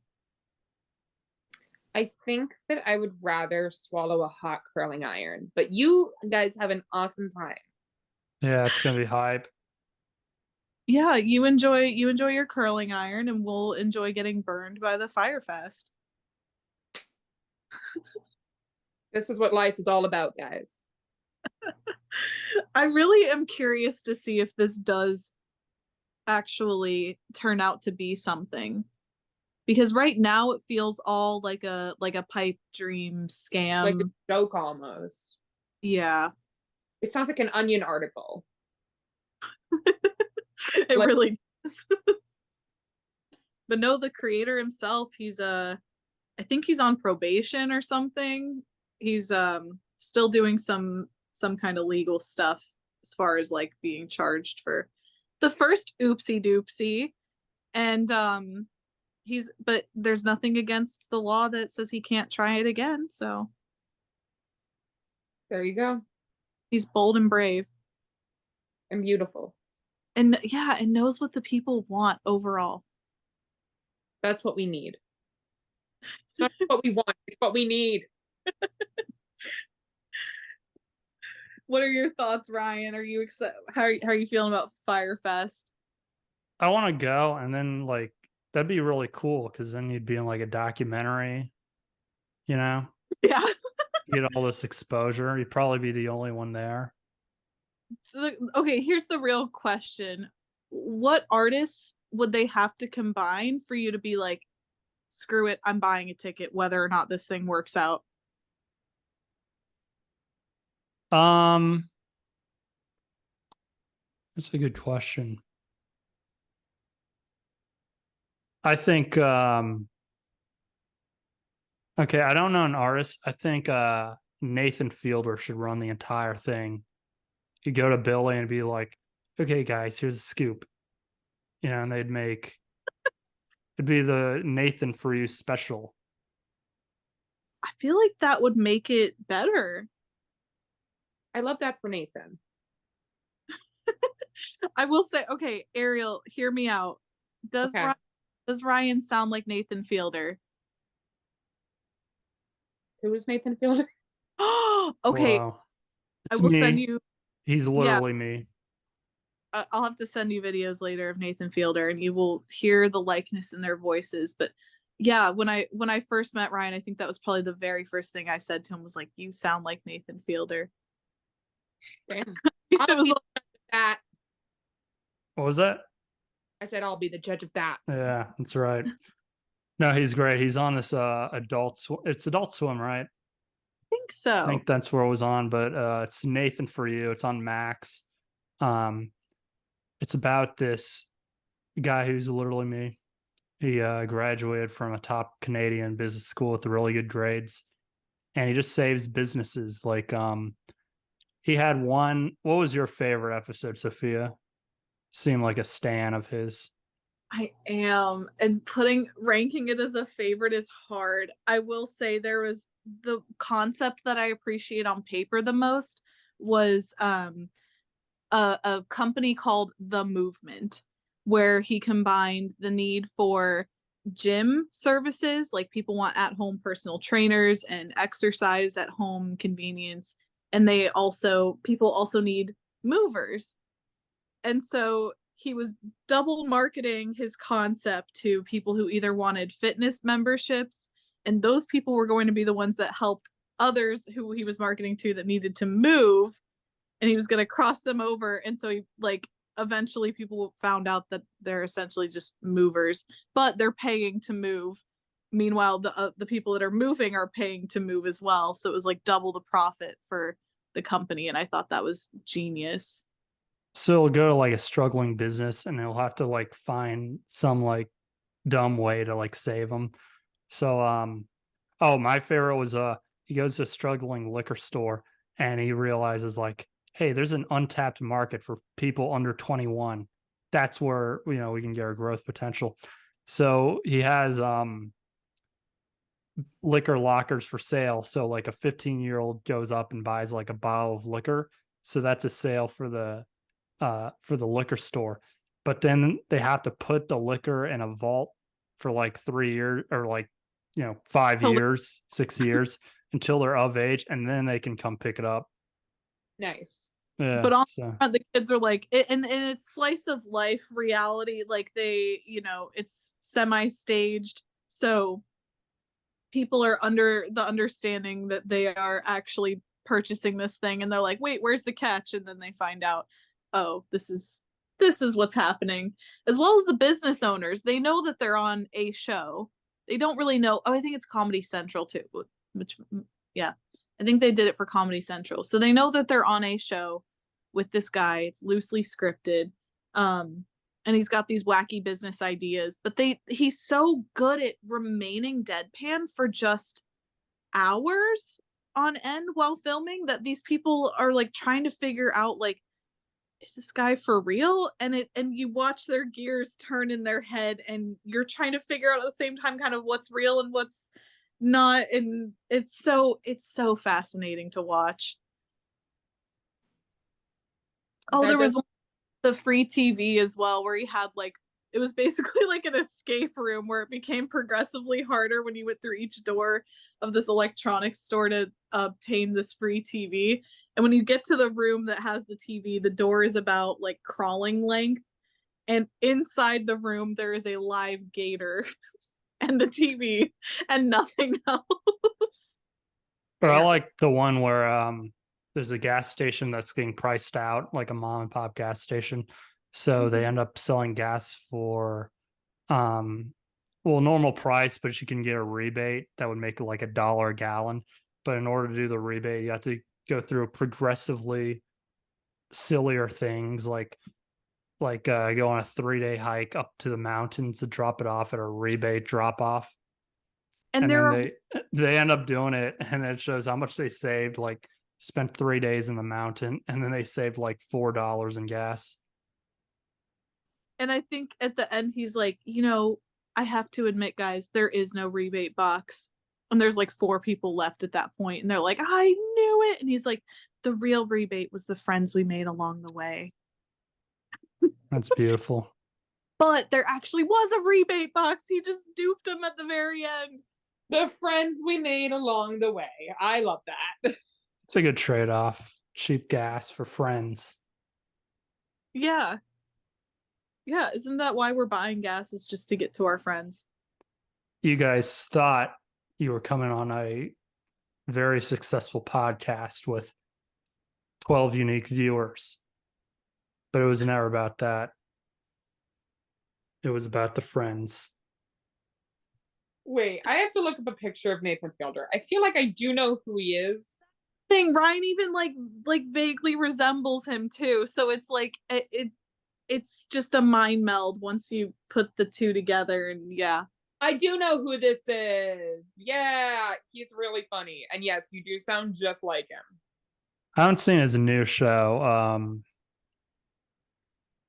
I think that I would rather swallow a hot curling iron, but you guys have an awesome time. Yeah, it's going to be hype. Yeah, you enjoy your curling iron, and we'll enjoy getting burned by the Firefest. This is what life is all about, guys. I really am curious to see if this does actually turn out to be something. Because right now it feels all like a pipe dream scam. Like a joke almost. Yeah. It sounds like an Onion article. It Like- really does. But no, the creator himself, I think he's on probation or something. He's still doing some kind of legal stuff as far as like being charged for the first oopsie doopsie. And but there's nothing against the law that says he can't try it again, so There you go. he's bold and brave. And beautiful. And yeah, and knows what the people want overall. That's what we need. It's not what we want, it's what we need. What are your thoughts, Ryan? Are you excited? How are you feeling about Firefest? I want to go, and then like that'd be really cool because then you'd be in like a documentary, you know, Yeah. get all this exposure. You'd probably be the only one there. Okay, here's the real question. What artists would they have to combine for you to be like, screw it, I'm buying a ticket whether or not this thing works out? That's a good question. I think okay, I don't know an artist. I think Nathan Fielder should run the entire thing. You go to Billy and be like, okay, guys, here's a scoop. You know, and it'd be the Nathan for You special. I feel like that would make it better. I love that for Nathan. I will say, okay, Ariel, hear me out. Does Okay. Ryan sound like Nathan Fielder? Who is Nathan Fielder? Okay, Wow. I It's will me. send you. He's literally me. I'll have to send you videos later of Nathan Fielder, and you will hear the likeness in their voices. But Yeah, when I first met Ryan, I think that was probably the very first thing I said to him was like, "You sound like Nathan Fielder." Damn. At least it I'll was be the judge of that. What was that? I said I'll be the judge of that. Yeah, that's right. No, he's great. He's on this it's Adult Swim, right? think I so. think that's where it was on, but it's Nathan for You. It's on Max. Um, it's about this guy who's literally me. He graduated from a top Canadian business school with really good grades, and he just saves businesses. Like, he had one. What was your favorite episode, Sophia? Seemed like a stan of his. I am. And ranking it as a favorite is hard. I will say there was the concept that I appreciate on paper the most was a company called The Movement, where he combined the need for gym services, like people want at home personal trainers and exercise at home convenience. And people also need movers. And so he was double marketing his concept to people who either wanted fitness memberships, and those people were going to be the ones that helped others who he was marketing to that needed to move, and he was going to cross them over. And so he like eventually people found out that they're essentially just movers, but they're paying to move. Meanwhile, the people that are moving are paying to move as well, so it was like double the profit for the company, and I thought that was genius. So he'll go to like a struggling business, and he'll have to like find some like dumb way to like save them. So, oh, my favorite was he goes to a struggling liquor store, and he realizes like, hey, there's an untapped market for people under 21. That's where we can get our growth potential. So he has liquor lockers for sale. So like a 15-year-old goes up and buys like a bottle of liquor. So that's a sale for the liquor store. But then they have to put the liquor in a vault for like 3 years or like 5 years, 6 years until they're of age, and then they can come pick it up. Nice. Yeah. But on So the kids are like and it's slice of life reality, like it's semi-staged, so people are under the understanding that they are actually purchasing this thing, and they're like, wait, where's the catch? And then they find out, oh, this is what's happening. As well as the business owners, they know that they're on a show. They don't really know. Oh, I think it's Comedy Central too, which yeah, I think they did it for Comedy Central, so they know that they're on a show with this guy. It's loosely scripted, and he's got these wacky business ideas, but he's so good at remaining deadpan for just hours on end while filming that these people are like trying to figure out, like, is this guy for real? And you watch their gears turn in their head, and you're trying to figure out at the same time kind of what's real and what's not, and it's so fascinating to watch. Oh, That there does was the free TV as well, where he had like, it was basically like an escape room where it became progressively harder when you went through each door of this electronics store to obtain this free TV. And when you get to the room that has the TV, the door is about like crawling length, and inside the room there is a live gator and the TV and nothing else. but I Yeah. like the one where there's a gas station that's getting priced out, like a mom and pop gas station. So they end up selling gas for normal price, but you can get a rebate that would make it like $1 a gallon. But in order to do the rebate, you have to go through progressively sillier things like go on a 3-day hike up to the mountains to drop it off at a rebate drop off. And And there then are they end up doing it, and it shows how much they saved, like spent 3 days in the mountain, and then they saved like $4 in gas. and I think at the end he's like, I have to admit, guys, there is no rebate box. And there's like 4 people left at that point, and they're like, I knew it. And he's like, the real rebate was the friends we made along the way. That's beautiful. But there actually was a rebate box. He just duped them at the very end. the friends we made along the way. I love that. It's a good trade-off. Cheap gas for friends. Yeah. Yeah. Isn't that why we're buying gas, is just to get to our friends? you guys thought you were coming on a very successful podcast with 12 unique viewers, but it was never about that. It was about the friends. Wait, I have to look up a picture of Nathan Fielder. I feel like I do know who he is. Thing Ryan even like vaguely resembles him too. So it's like it's just a mind meld once you put the two together, and yeah. I do know who this is. Yeah, he's really funny. And yes, you do sound just like him. I haven't seen his new show,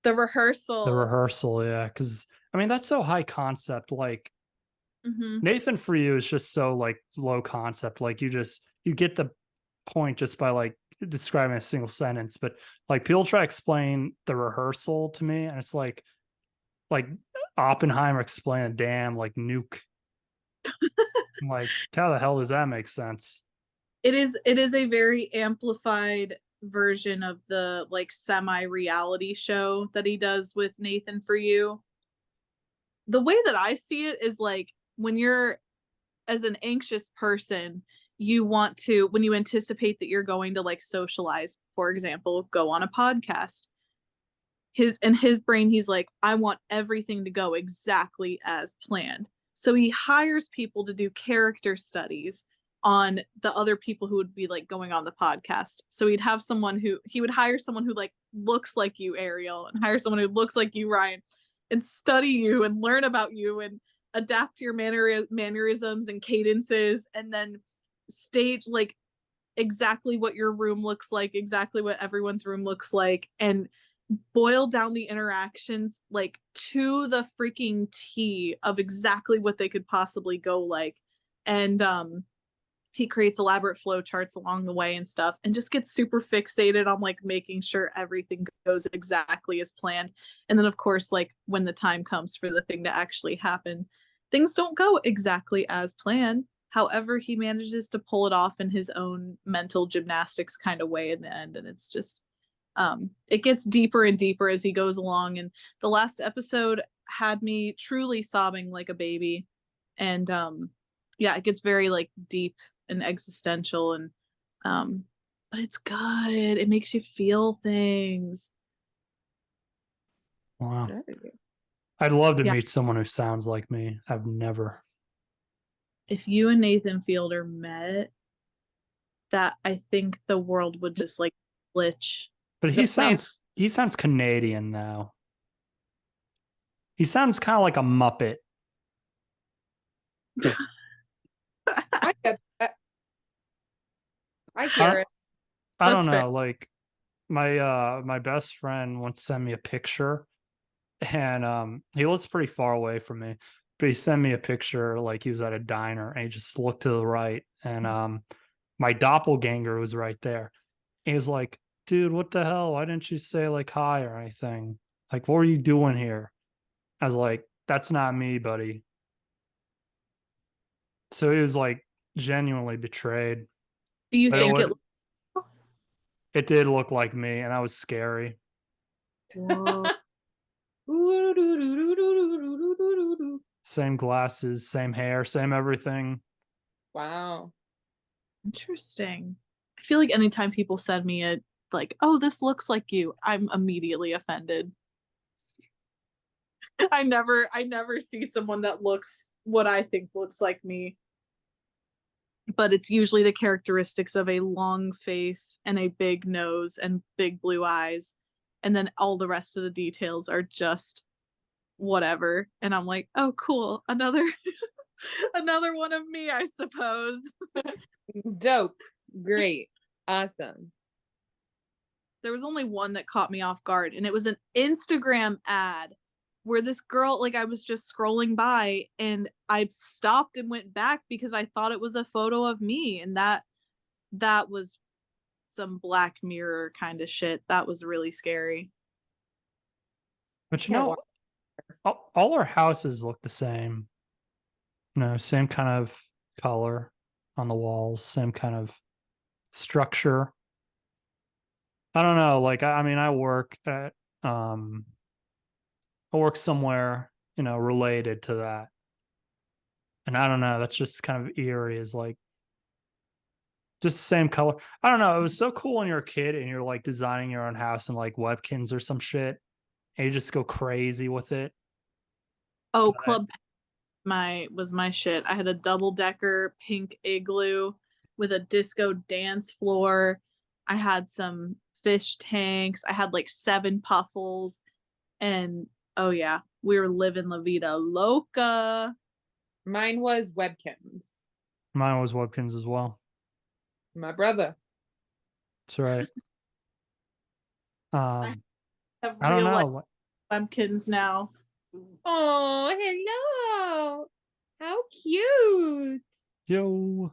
The Rehearsal. The Rehearsal, yeah, because I mean that's so high concept. Like Mhm. Nathan For You is just so like low concept. Like you get the point just by like describing a single sentence. But like people try to explain The Rehearsal to me, and it's like Oppenheimer explain a damn like nuke. I'm like, how the hell does that make sense? It is a very amplified version of the like semi-reality show that he does with Nathan For You. The way that I see it is like when you're as an anxious person, you want to, when you anticipate that you're going to like socialize, for example, go on a podcast. In his brain, he's like, I want everything to go exactly as planned. So he hires people to do character studies on the other people who would be like going on the podcast. So he would hire someone who like looks like you, Ariel, and hire someone who looks like you, Ryan, and study you and learn about you and adapt your mannerisms and cadences, and then stage like exactly what your room looks like, exactly what everyone's room looks like, and boil down the interactions like to the freaking T of exactly what they could possibly go like. And he creates elaborate flow charts along the way and stuff, and just gets super fixated on like making sure everything goes exactly as planned. And then of course, like when the time comes for the thing to actually happen, things don't go exactly as planned. However, he manages to pull it off in his own mental gymnastics kind of way in the end. And it's just it gets deeper and deeper as he goes along. And the last episode had me truly sobbing like a baby. And yeah, it gets very like deep and existential, and but it's good. It makes you feel things. Wow. I'd love to Yeah. meet someone who sounds like me. I've never. If you and Nathan Fielder met, that I think the world would just like glitch. But The he sounds Canadian now. He sounds kind of like a Muppet. I get that. I hear it. I That's don't fair. know. Like my best friend once sent me a picture, and he lives pretty far away from me, but he sent me a picture like he was at a diner and he just looked to the right, and my doppelganger was right there. He was like, dude, what the hell? Why didn't you say like hi or anything? Like, what were you doing here? I was like, that's not me, buddy. So he was like genuinely betrayed. Do you But think it? it did look like me, and that was scary. Same glasses, same hair, same everything. Wow. Interesting. I feel like anytime people send me a like, oh, this looks like you, I'm immediately offended. I never see someone that looks what I think looks like me. But it's usually the characteristics of a long face and a big nose and big blue eyes. And then all the rest of the details are just whatever. And I'm like, oh, cool. Another another one of me, I suppose. Dope. Great. Awesome. There was only one that caught me off guard, and it was an Instagram ad where this girl, like, I was just scrolling by and I stopped and went back because I thought it was a photo of me, and that was some Black Mirror kind of shit. That was really scary. But you Can't know, all our houses look the same. You know, same kind of color on the walls, same kind of structure. I don't know. Like, I mean, I work somewhere, you know, related to that. And I don't know, that's just kind of eerie, is like just the same color. I don't know. It was so cool when you're a kid and you're like designing your own house and like Webkins or some shit, and you just go crazy with it. Oh, But was my shit. I had a double decker pink igloo with a disco dance floor. I had some fish tanks. I had like 7 puffles, and oh yeah, we were living La Vida Loca. Mine was Webkins. mine was Webkins as well. My brother. That's right. I have I don't real life know. pumpkins now. Oh, hello. How cute. Yo.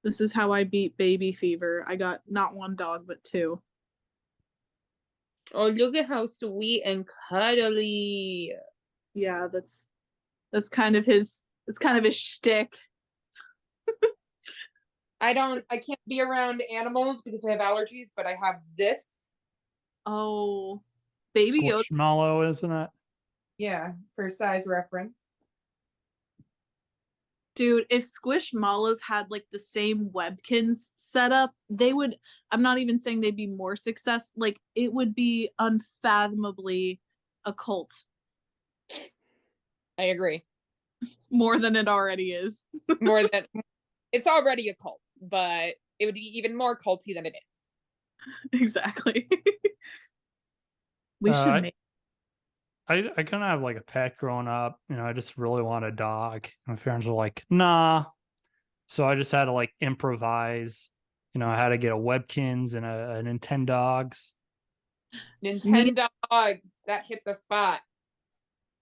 This is how I beat baby fever. I got not 1 dog, but 2. Oh, look at how sweet and cuddly. Yeah, that's kind of his. It's kind of his shtick. I can't be around animals because I have allergies, but I have this. Oh, baby Yoda. Squishmallow, isn't it? Yeah, for size reference. Dude, if Squishmallows had like the same Webkins setup, they would. I'm not even saying they'd be more successful. Like it would be unfathomably a cult I agree. more than it already is. More than it's already a cult, but it would be even more culty than it is. Exactly. We should I make. I couldn't have like a pet growing up. You know, I just really want a dog. My parents were like, nah. So I just had to like improvise. You know, I had to get a Webkins and a Nintendogs. Nintendo dogs that hit the spot.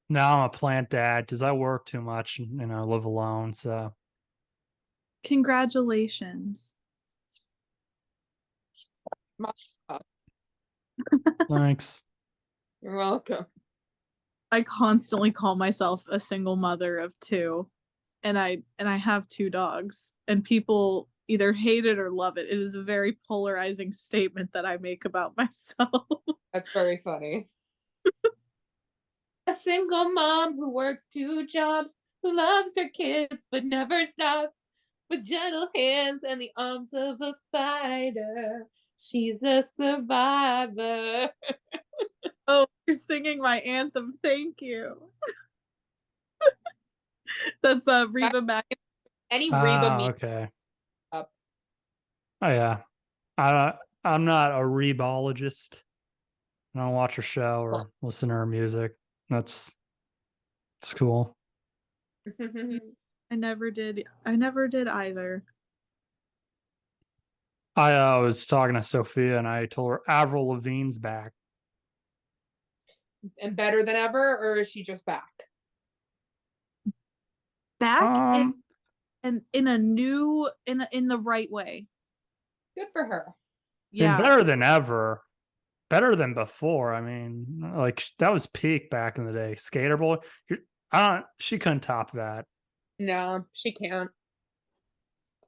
Now I'm a plant dad because I work too much and you know live alone. So Congratulations. thanks. You're welcome. I constantly call myself a single mother of 2, and I have 2 dogs, and people either hate it or love it. It is a very polarizing statement that I make about myself. That's very funny. A single mom who works 2 jobs, who loves her kids but never stops, with gentle hands and the arms of a fighter. She's a survivor. Oh, you're singing my anthem. Thank you. That's Reba Mac. Any Reba Ah, me okay. up. Oh yeah. I'm not a rebologist. I don't watch her show or listen to her music. That's it's cool. I never did. I never did either. I was talking to Sophia and I told her Avril Lavigne's back. And better than ever, or is she just back? Back Um, and in a new in the right way. Good for her. and Yeah. better than ever, better than before. I mean, like that was peak back in the day. Skater Boy, she couldn't top that. No, she can't.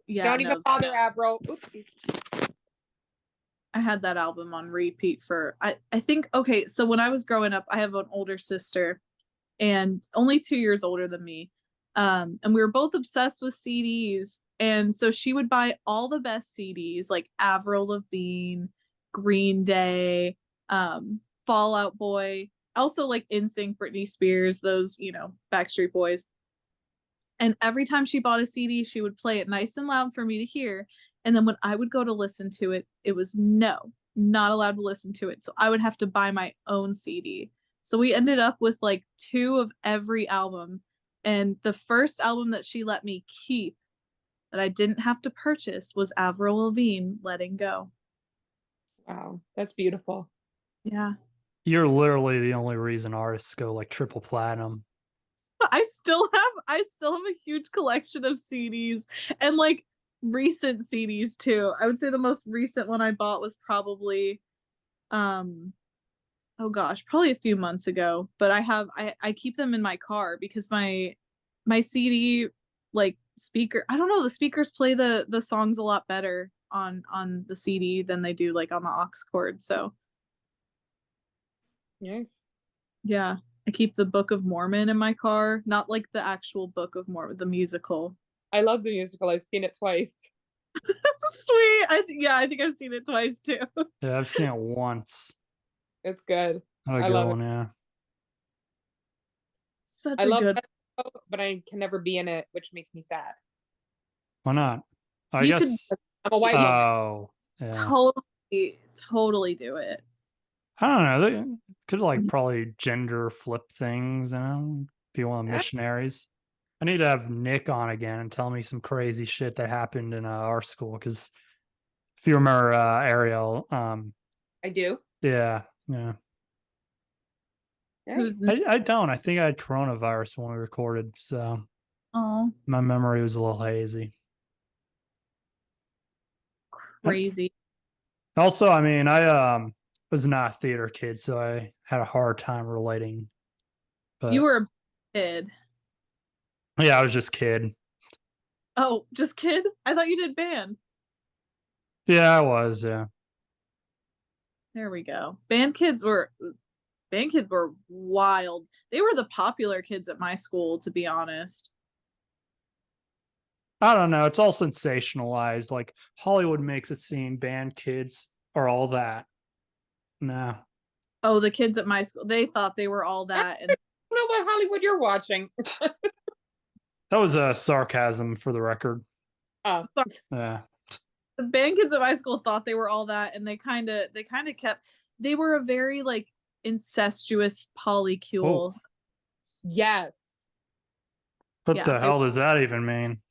Yeah. Don't even No, bother, Avril. Oopsie. I had that album on repeat for I think okay, so when I was growing up, I have an older sister and only 2 years older than me. And we were both obsessed with CDs. And so she would buy all the best CDs like Avril Lavigne, Green Day, Fall Out Boy, also like NSYNC, Britney Spears, those, Backstreet Boys. And every time she bought a CD, she would play it nice and loud for me to hear. And then when I would go to listen to it, it was no, not allowed to listen to it. So I would have to buy my own CD. So we ended up with like 2 of every album. And the first album that she let me keep that I didn't have to purchase was Avril Lavigne, Letting Go. Wow, that's beautiful. Yeah. You're literally the only reason artists go like triple platinum. I still have a huge collection of CDs and like recent CDs too. I would say the most recent one I bought was probably oh gosh, probably a few months ago, but I keep them in my car because my CD like speaker, I don't know, the speakers play the songs a lot better on the CD than they do like on the aux cord. So Nice. yeah. I keep the Book of Mormon in my car, not like the actual Book of Mormon, the musical. I love the musical. I've seen it twice. Sweet. I think I've seen it twice too. Yeah, I've seen it once. It's good. Not a I good love it. one, yeah. Such I a love good. that show, but I can never be in it, which makes me sad. Why not? I You could guess. I'm a white woman. Oh, yeah. Totally do it. I don't know. They could like probably gender flip things, be one of the Yeah. missionaries. I need to have Nick on again and tell me some crazy shit that happened in our school. Because if you remember Ariel, I do. yeah. Yeah. Who's I don't. I think I had coronavirus when we recorded, so oh my memory was a little hazy. crazy? Also, I mean, I was not a theater kid, so I had a hard time relating. But You were a kid. yeah, I was just kid. Oh, just kid? I thought you did band. Yeah, I was. Yeah. There we go. Band kids were wild. They were the popular kids at my school, to be honest. I don't know. It's all sensationalized. Like Hollywood makes it seem band kids are all that. No. Oh, the kids at my school, they thought they were all that. And I don't know what Hollywood you're watching. That was a sarcasm for the record. Oh, Yeah. the band kids at my school thought they were all that, and they were a very like incestuous polycule. yes. What Yeah, the they- hell does that even mean?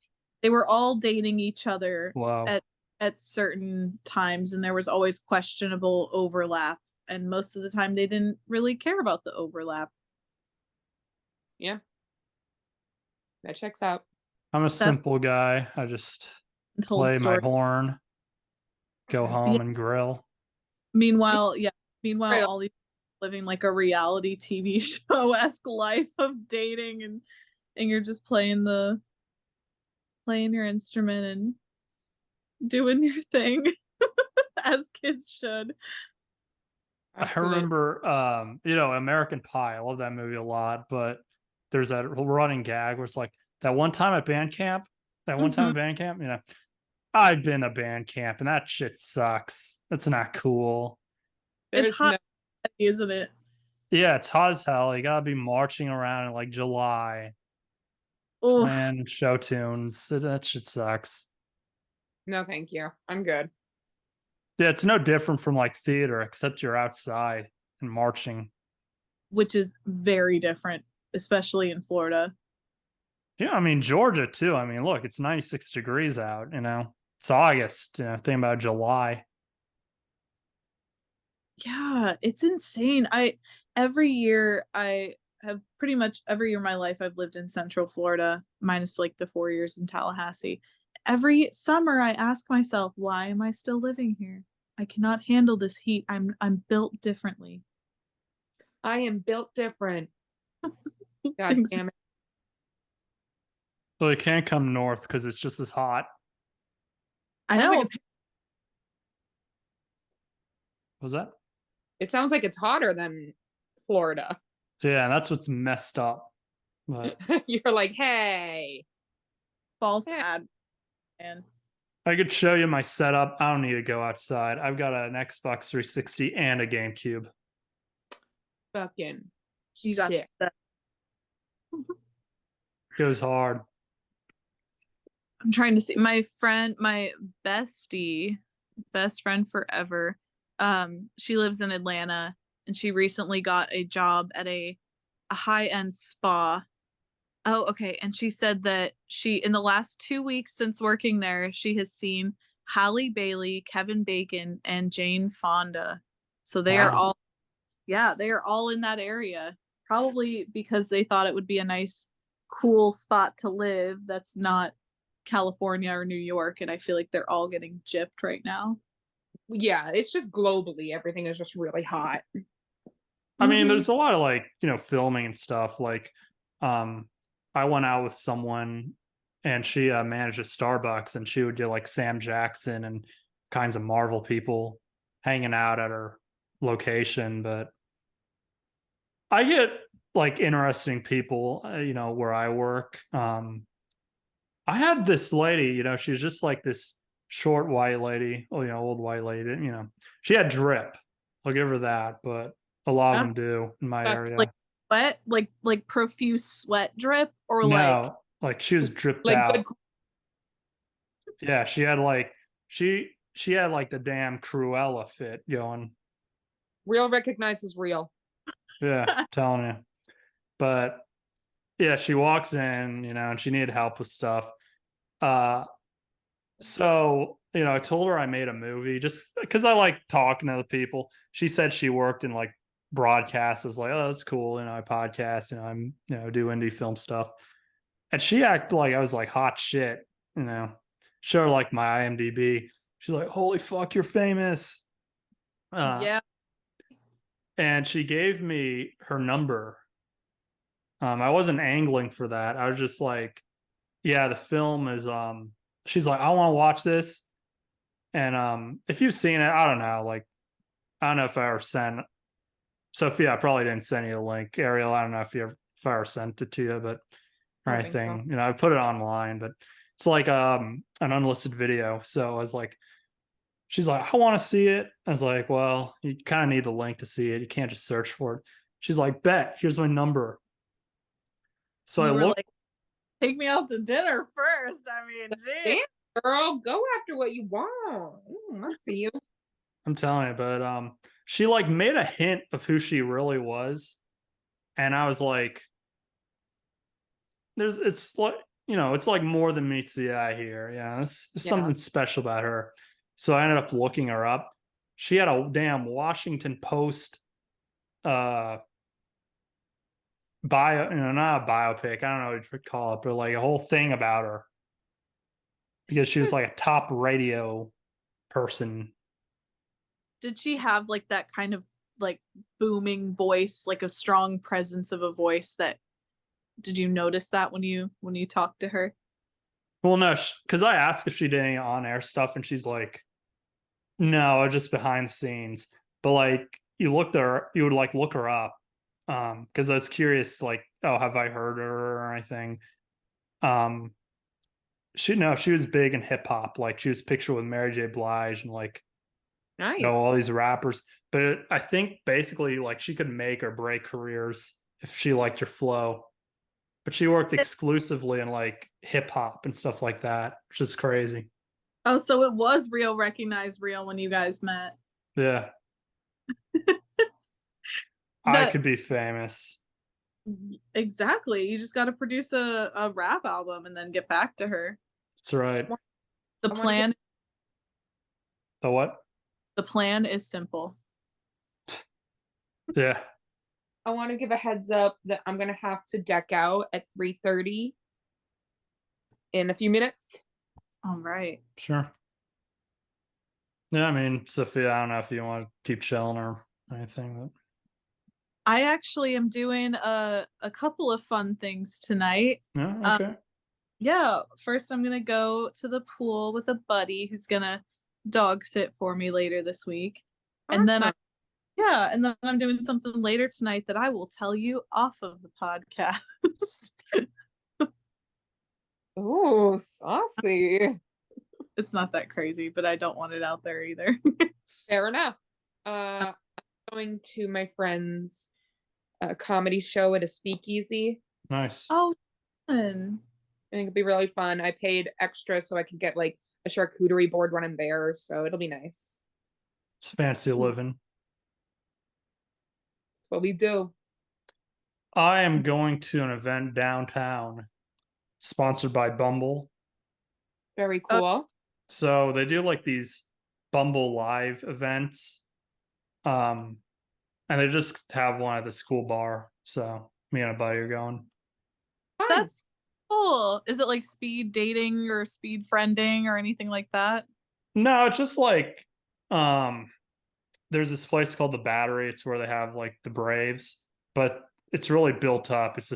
They were all dating each other Wow. at certain times, and there was always questionable overlap. And most of the time, they didn't really care about the overlap. Yeah. That checks out. I'm a simple guy. I just Untold play my story. horn, go home and grill. Meanwhile, Right. all these living like a reality TV show-esque life of dating, and you're just playing your instrument and doing your thing as kids should. Absolutely. I remember, American Pie. I love that movie a lot, but there's that running gag where it's like that one time at band camp, I've been to band camp and that shit sucks. That's not cool. There's It's hot, no- isn't it? Yeah, it's hot as hell. You gotta be marching around in like July, Oof. playing show tunes. That shit sucks. no, thank you. I'm good. Yeah, it's no different from like theater, except you're outside and marching. Which is very different, especially in Florida. Yeah, I mean Georgia too. I mean, look, it's 96 degrees out, It's August, think about July. Yeah, it's insane. Every year I have pretty much every year of my life I've lived in Central Florida, minus like the 4 years in Tallahassee. Every summer I ask myself, why am I still living here? I cannot handle this heat. I'm built differently. I am built different. God Thanks. damn it. Well, you can't come north because it's just as hot. I Sounds know. like Was that? It sounds like it's hotter than Florida. Yeah, and that's what's messed up. But You're like, hey. False Yeah. ad, man. I could show you my setup. I don't need to go outside. I've got an Xbox 360 and a GameCube. Fucking You got shit. that. Goes hard. I'm trying to see my best friend forever. She lives in Atlanta, and she recently got a job at a high-end spa. Oh, okay. And she said that in the last 2 weeks since working there, she has seen Halle Bailey, Kevin Bacon, and Jane Fonda. So they are Wow. they are all in that area. Probably because they thought it would be a nice, cool spot to live that's not California or New York. And I feel like they're all getting gypped right now. Yeah, it's just globally, everything is just really hot. I mean, Mhm. there's a lot of like, filming and stuff. Like, I went out with someone and she managed a Starbucks and she would get like Sam Jackson and kinds of Marvel people hanging out at her location. But I get like interesting people, where I work. I had this lady, she's just like this short white lady, old white lady, she had drip. I'll give her that, but a lot of Yeah. them do in my Like area. Like sweat, like profuse sweat drip, or like No, like she was dripped like good out. Yeah, she had like the damn Cruella fit going. real recognizes real. Yeah, telling you. But yeah, she walks in, and she needed help with stuff. Uh so, I told her I made a movie just because I like talking to the people. She said she worked in like broadcasts. I was like, oh, that's cool. I podcast, I'm, do indie film stuff. And she acted like I was like hot shit, you know. Show her like my IMDb. She's like, holy fuck, you're famous. yeah. And she gave me her number. I wasn't angling for that. I was just like, yeah, the film is she's like, I want to watch this. And if you've seen it, I don't know, like I don't know if I ever sent Sophia, I probably didn't send you a link. Ariel, I don't know if I ever sent it to you, but I or don't think so. anything. I put it online, but it's like an unlisted video. So I was like, she's like, I want to see it. I was like, well, you kind of need the link to see it. You can't just search for it. She's like, bet, here's my number. So I You were looked. like, take me out to dinner first. I mean, gee. Damn, girl, go after what you want. I see you. I'm telling you, but she like made a hint of who she really was. And I was like, it's like, it's like more than meets the eye here. Yeah, there's Yeah. something special about her. So I ended up looking her up. She had a damn Washington Post bio, not a biopic. I don't know what you'd call it, but like a whole thing about her because she was like a top radio person. Did she have like that kind of like booming voice, like a strong presence of a voice that did you notice that when you talked to her? Well, no, because I asked if she did any on-air stuff, and she's like, "No, just behind the scenes." But like, you would like look her up, because I was curious, like, oh, have I heard her or anything? Um, she was big in hip hop. Like, she was pictured with Mary J. Blige and like, Nice. all these rappers. But I think basically, like, she could make or break careers if she liked your flow. But she worked exclusively in like hip hop and stuff like that, which is crazy. Oh, so it was real, recognized real when you guys met. Yeah. I But could be famous. exactly. You just got to produce a rap album and then get back to her. That's right. The I wanna plan The what? the plan is simple. Yeah. I want to give a heads up that I'm gonna have to deck out at 3:30 in a few minutes. All right. Sure. Yeah, I mean, Sophia, I don't know if you want to keep chilling or anything. I actually am doing a couple of fun things tonight. But yeah, okay. Yeah, first I'm gonna go to the pool with a buddy who's gonna dog sit for me later this week. And then Awesome. and then I'm doing something later tonight that I will tell you off of the podcast. Oh, saucy. It's not that crazy, but I don't want it out there either. Fair enough. I'm going to my friend's comedy show at a speakeasy. Nice. Oh, fun. I think it'll be really fun. I paid extra so I can get like a charcuterie board when I'm there, so it'll be nice. It's fancy living. That's what we do. I am going to an event downtown sponsored by Bumble. Very cool. So they do like these Bumble Live events. And they just have one at the school bar. So me and a buddy are going. Fun. That's cool. Is it like speed dating or speed friending or anything like that? No, it's just like there's this place called the Battery. It's where they have like the Braves, but it's really built up. It's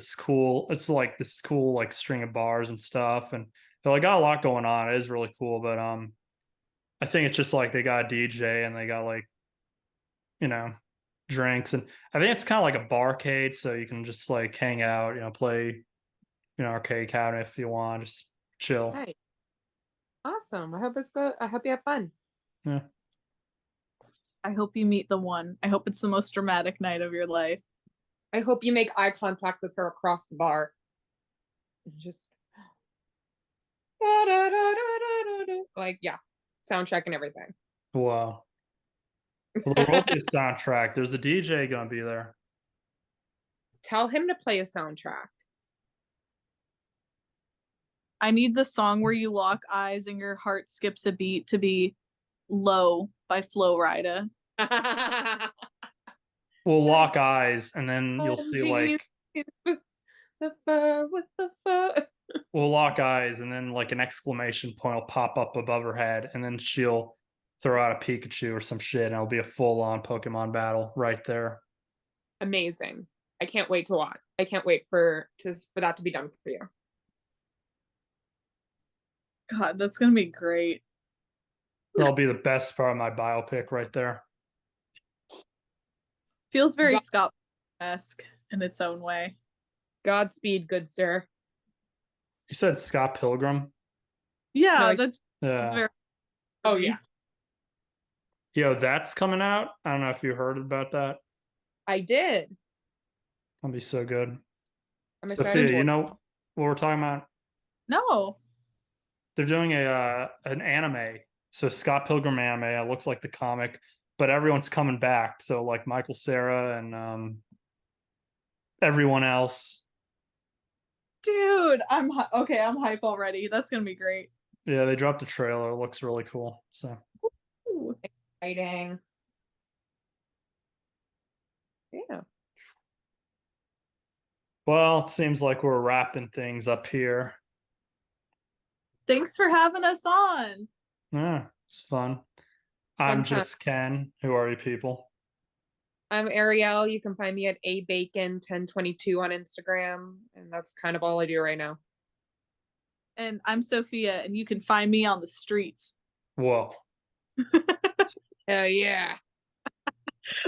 like this cool like string of bars and stuff, and they like got a lot going on. It is really cool, but I think it's just like they got a DJ and they got like, drinks, and I think it's kind of like a barcade, so you can just like hang out, play, arcade cabinet if you want, just chill. Right. Awesome. I hope it's good. I hope you have fun. Yeah. I hope you meet the one. I hope it's the most dramatic night of your life. I hope you make eye contact with her across the bar. And just like, yeah, soundtrack and everything. Wow. Well, there will be a soundtrack. There's a DJ gonna be there. Tell him to play a soundtrack. I need the song where you lock eyes and your heart skips a beat to be Low by Flo Rida. We'll lock eyes, and then you'll see OMG. like The fur with the fur. we'll lock eyes, and then like an exclamation point will pop up above her head, and then she'll throw out a Pikachu or some shit, and it'll be a full-on Pokemon battle right there. Amazing. I can't wait to watch. I can't wait for that to be done for you. God, that's gonna be great. That'll be the best part of my biopic right there. Feels very God- Scott-esque in its own way. Godspeed, good sir. You said Scott Pilgrim? Yeah, No, that's Yeah. very. Oh yeah, Yo, that's coming out. I don't know if you heard about that. I did. That'll be so good. I'm Sophia, excited. you know what we're talking about? No. They're doing an anime. So Scott Pilgrim anime. It looks like the comic, but everyone's coming back. So like Michael Cera and everyone else. Dude, okay, I'm hype already. That's gonna be great. Yeah, they dropped a trailer. It looks really cool. So Ooh. Exciting. Yeah. well, it seems like we're wrapping things up here. Thanks for having us on. Yeah, it's fun. I'm Fun time. just Ken. Who are you people? I'm Ariel. You can find me at abacon1022 on Instagram, and that's kind of all I do right now. And I'm Sophia, and you can find me on the streets Whoa. Hell yeah.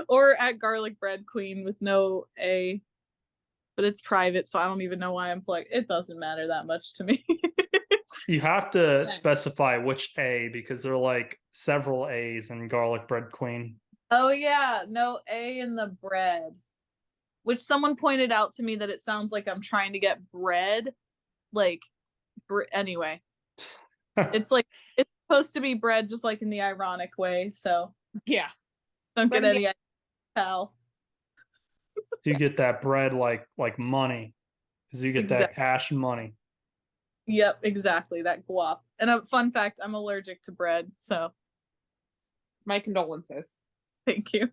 or at Garlic Bread Queen with no A. But it's private, so I don't even know why I'm plugged. It doesn't matter that much to me. You have to specify which A because there are like several A's in Garlic Bread Queen. Oh yeah, no A in the bread. Which someone pointed out to me that it sounds like I'm trying to get bread. Like anyway. It's like it's supposed to be bread just like in the ironic way, so Yeah. don't get Bread any pal. You get that bread like money because you get that cash money. Yep, exactly, that guap. And a fun fact, I'm allergic to bread, so My condolences. thank you.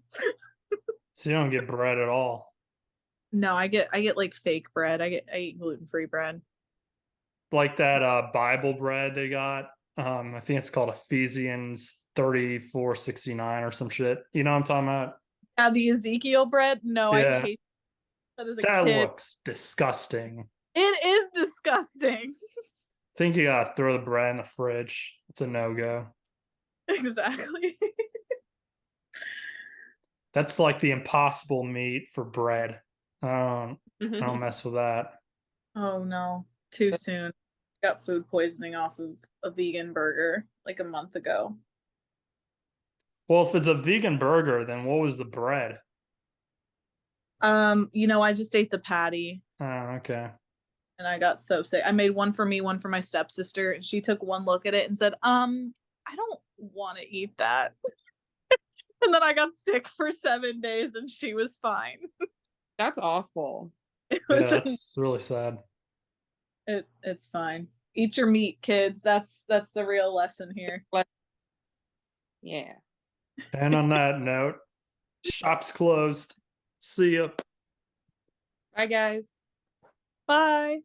So you don't get bread at all. No, I get like fake bread. I eat gluten-free bread. Like that Bible bread they got. I think it's called Ephesians 34:69 or some shit. You know what I'm talking about? Yeah, the Ezekiel bread. No, Yeah. I hate that as a That kid. looks disgusting. It is disgusting. I think you gotta throw the bread in the fridge. It's a no-go. Exactly. That's like the impossible meat for bread. I don't mess with that. Oh no, too soon. Got food poisoning off of a vegan burger like a month ago. Well, if it's a vegan burger, then what was the bread? I just ate the patty Oh, okay. and I got so sick. I made one for me, one for my stepsister, and she took one look at it and said, I don't want to eat that. And then I got sick for 7 days and she was fine. That's awful. It Yeah, was that's really sad. it's fine. Eat your meat, kids. That's the real lesson here. Yeah. And on that note, shop's closed. See ya. Bye, guys. Bye.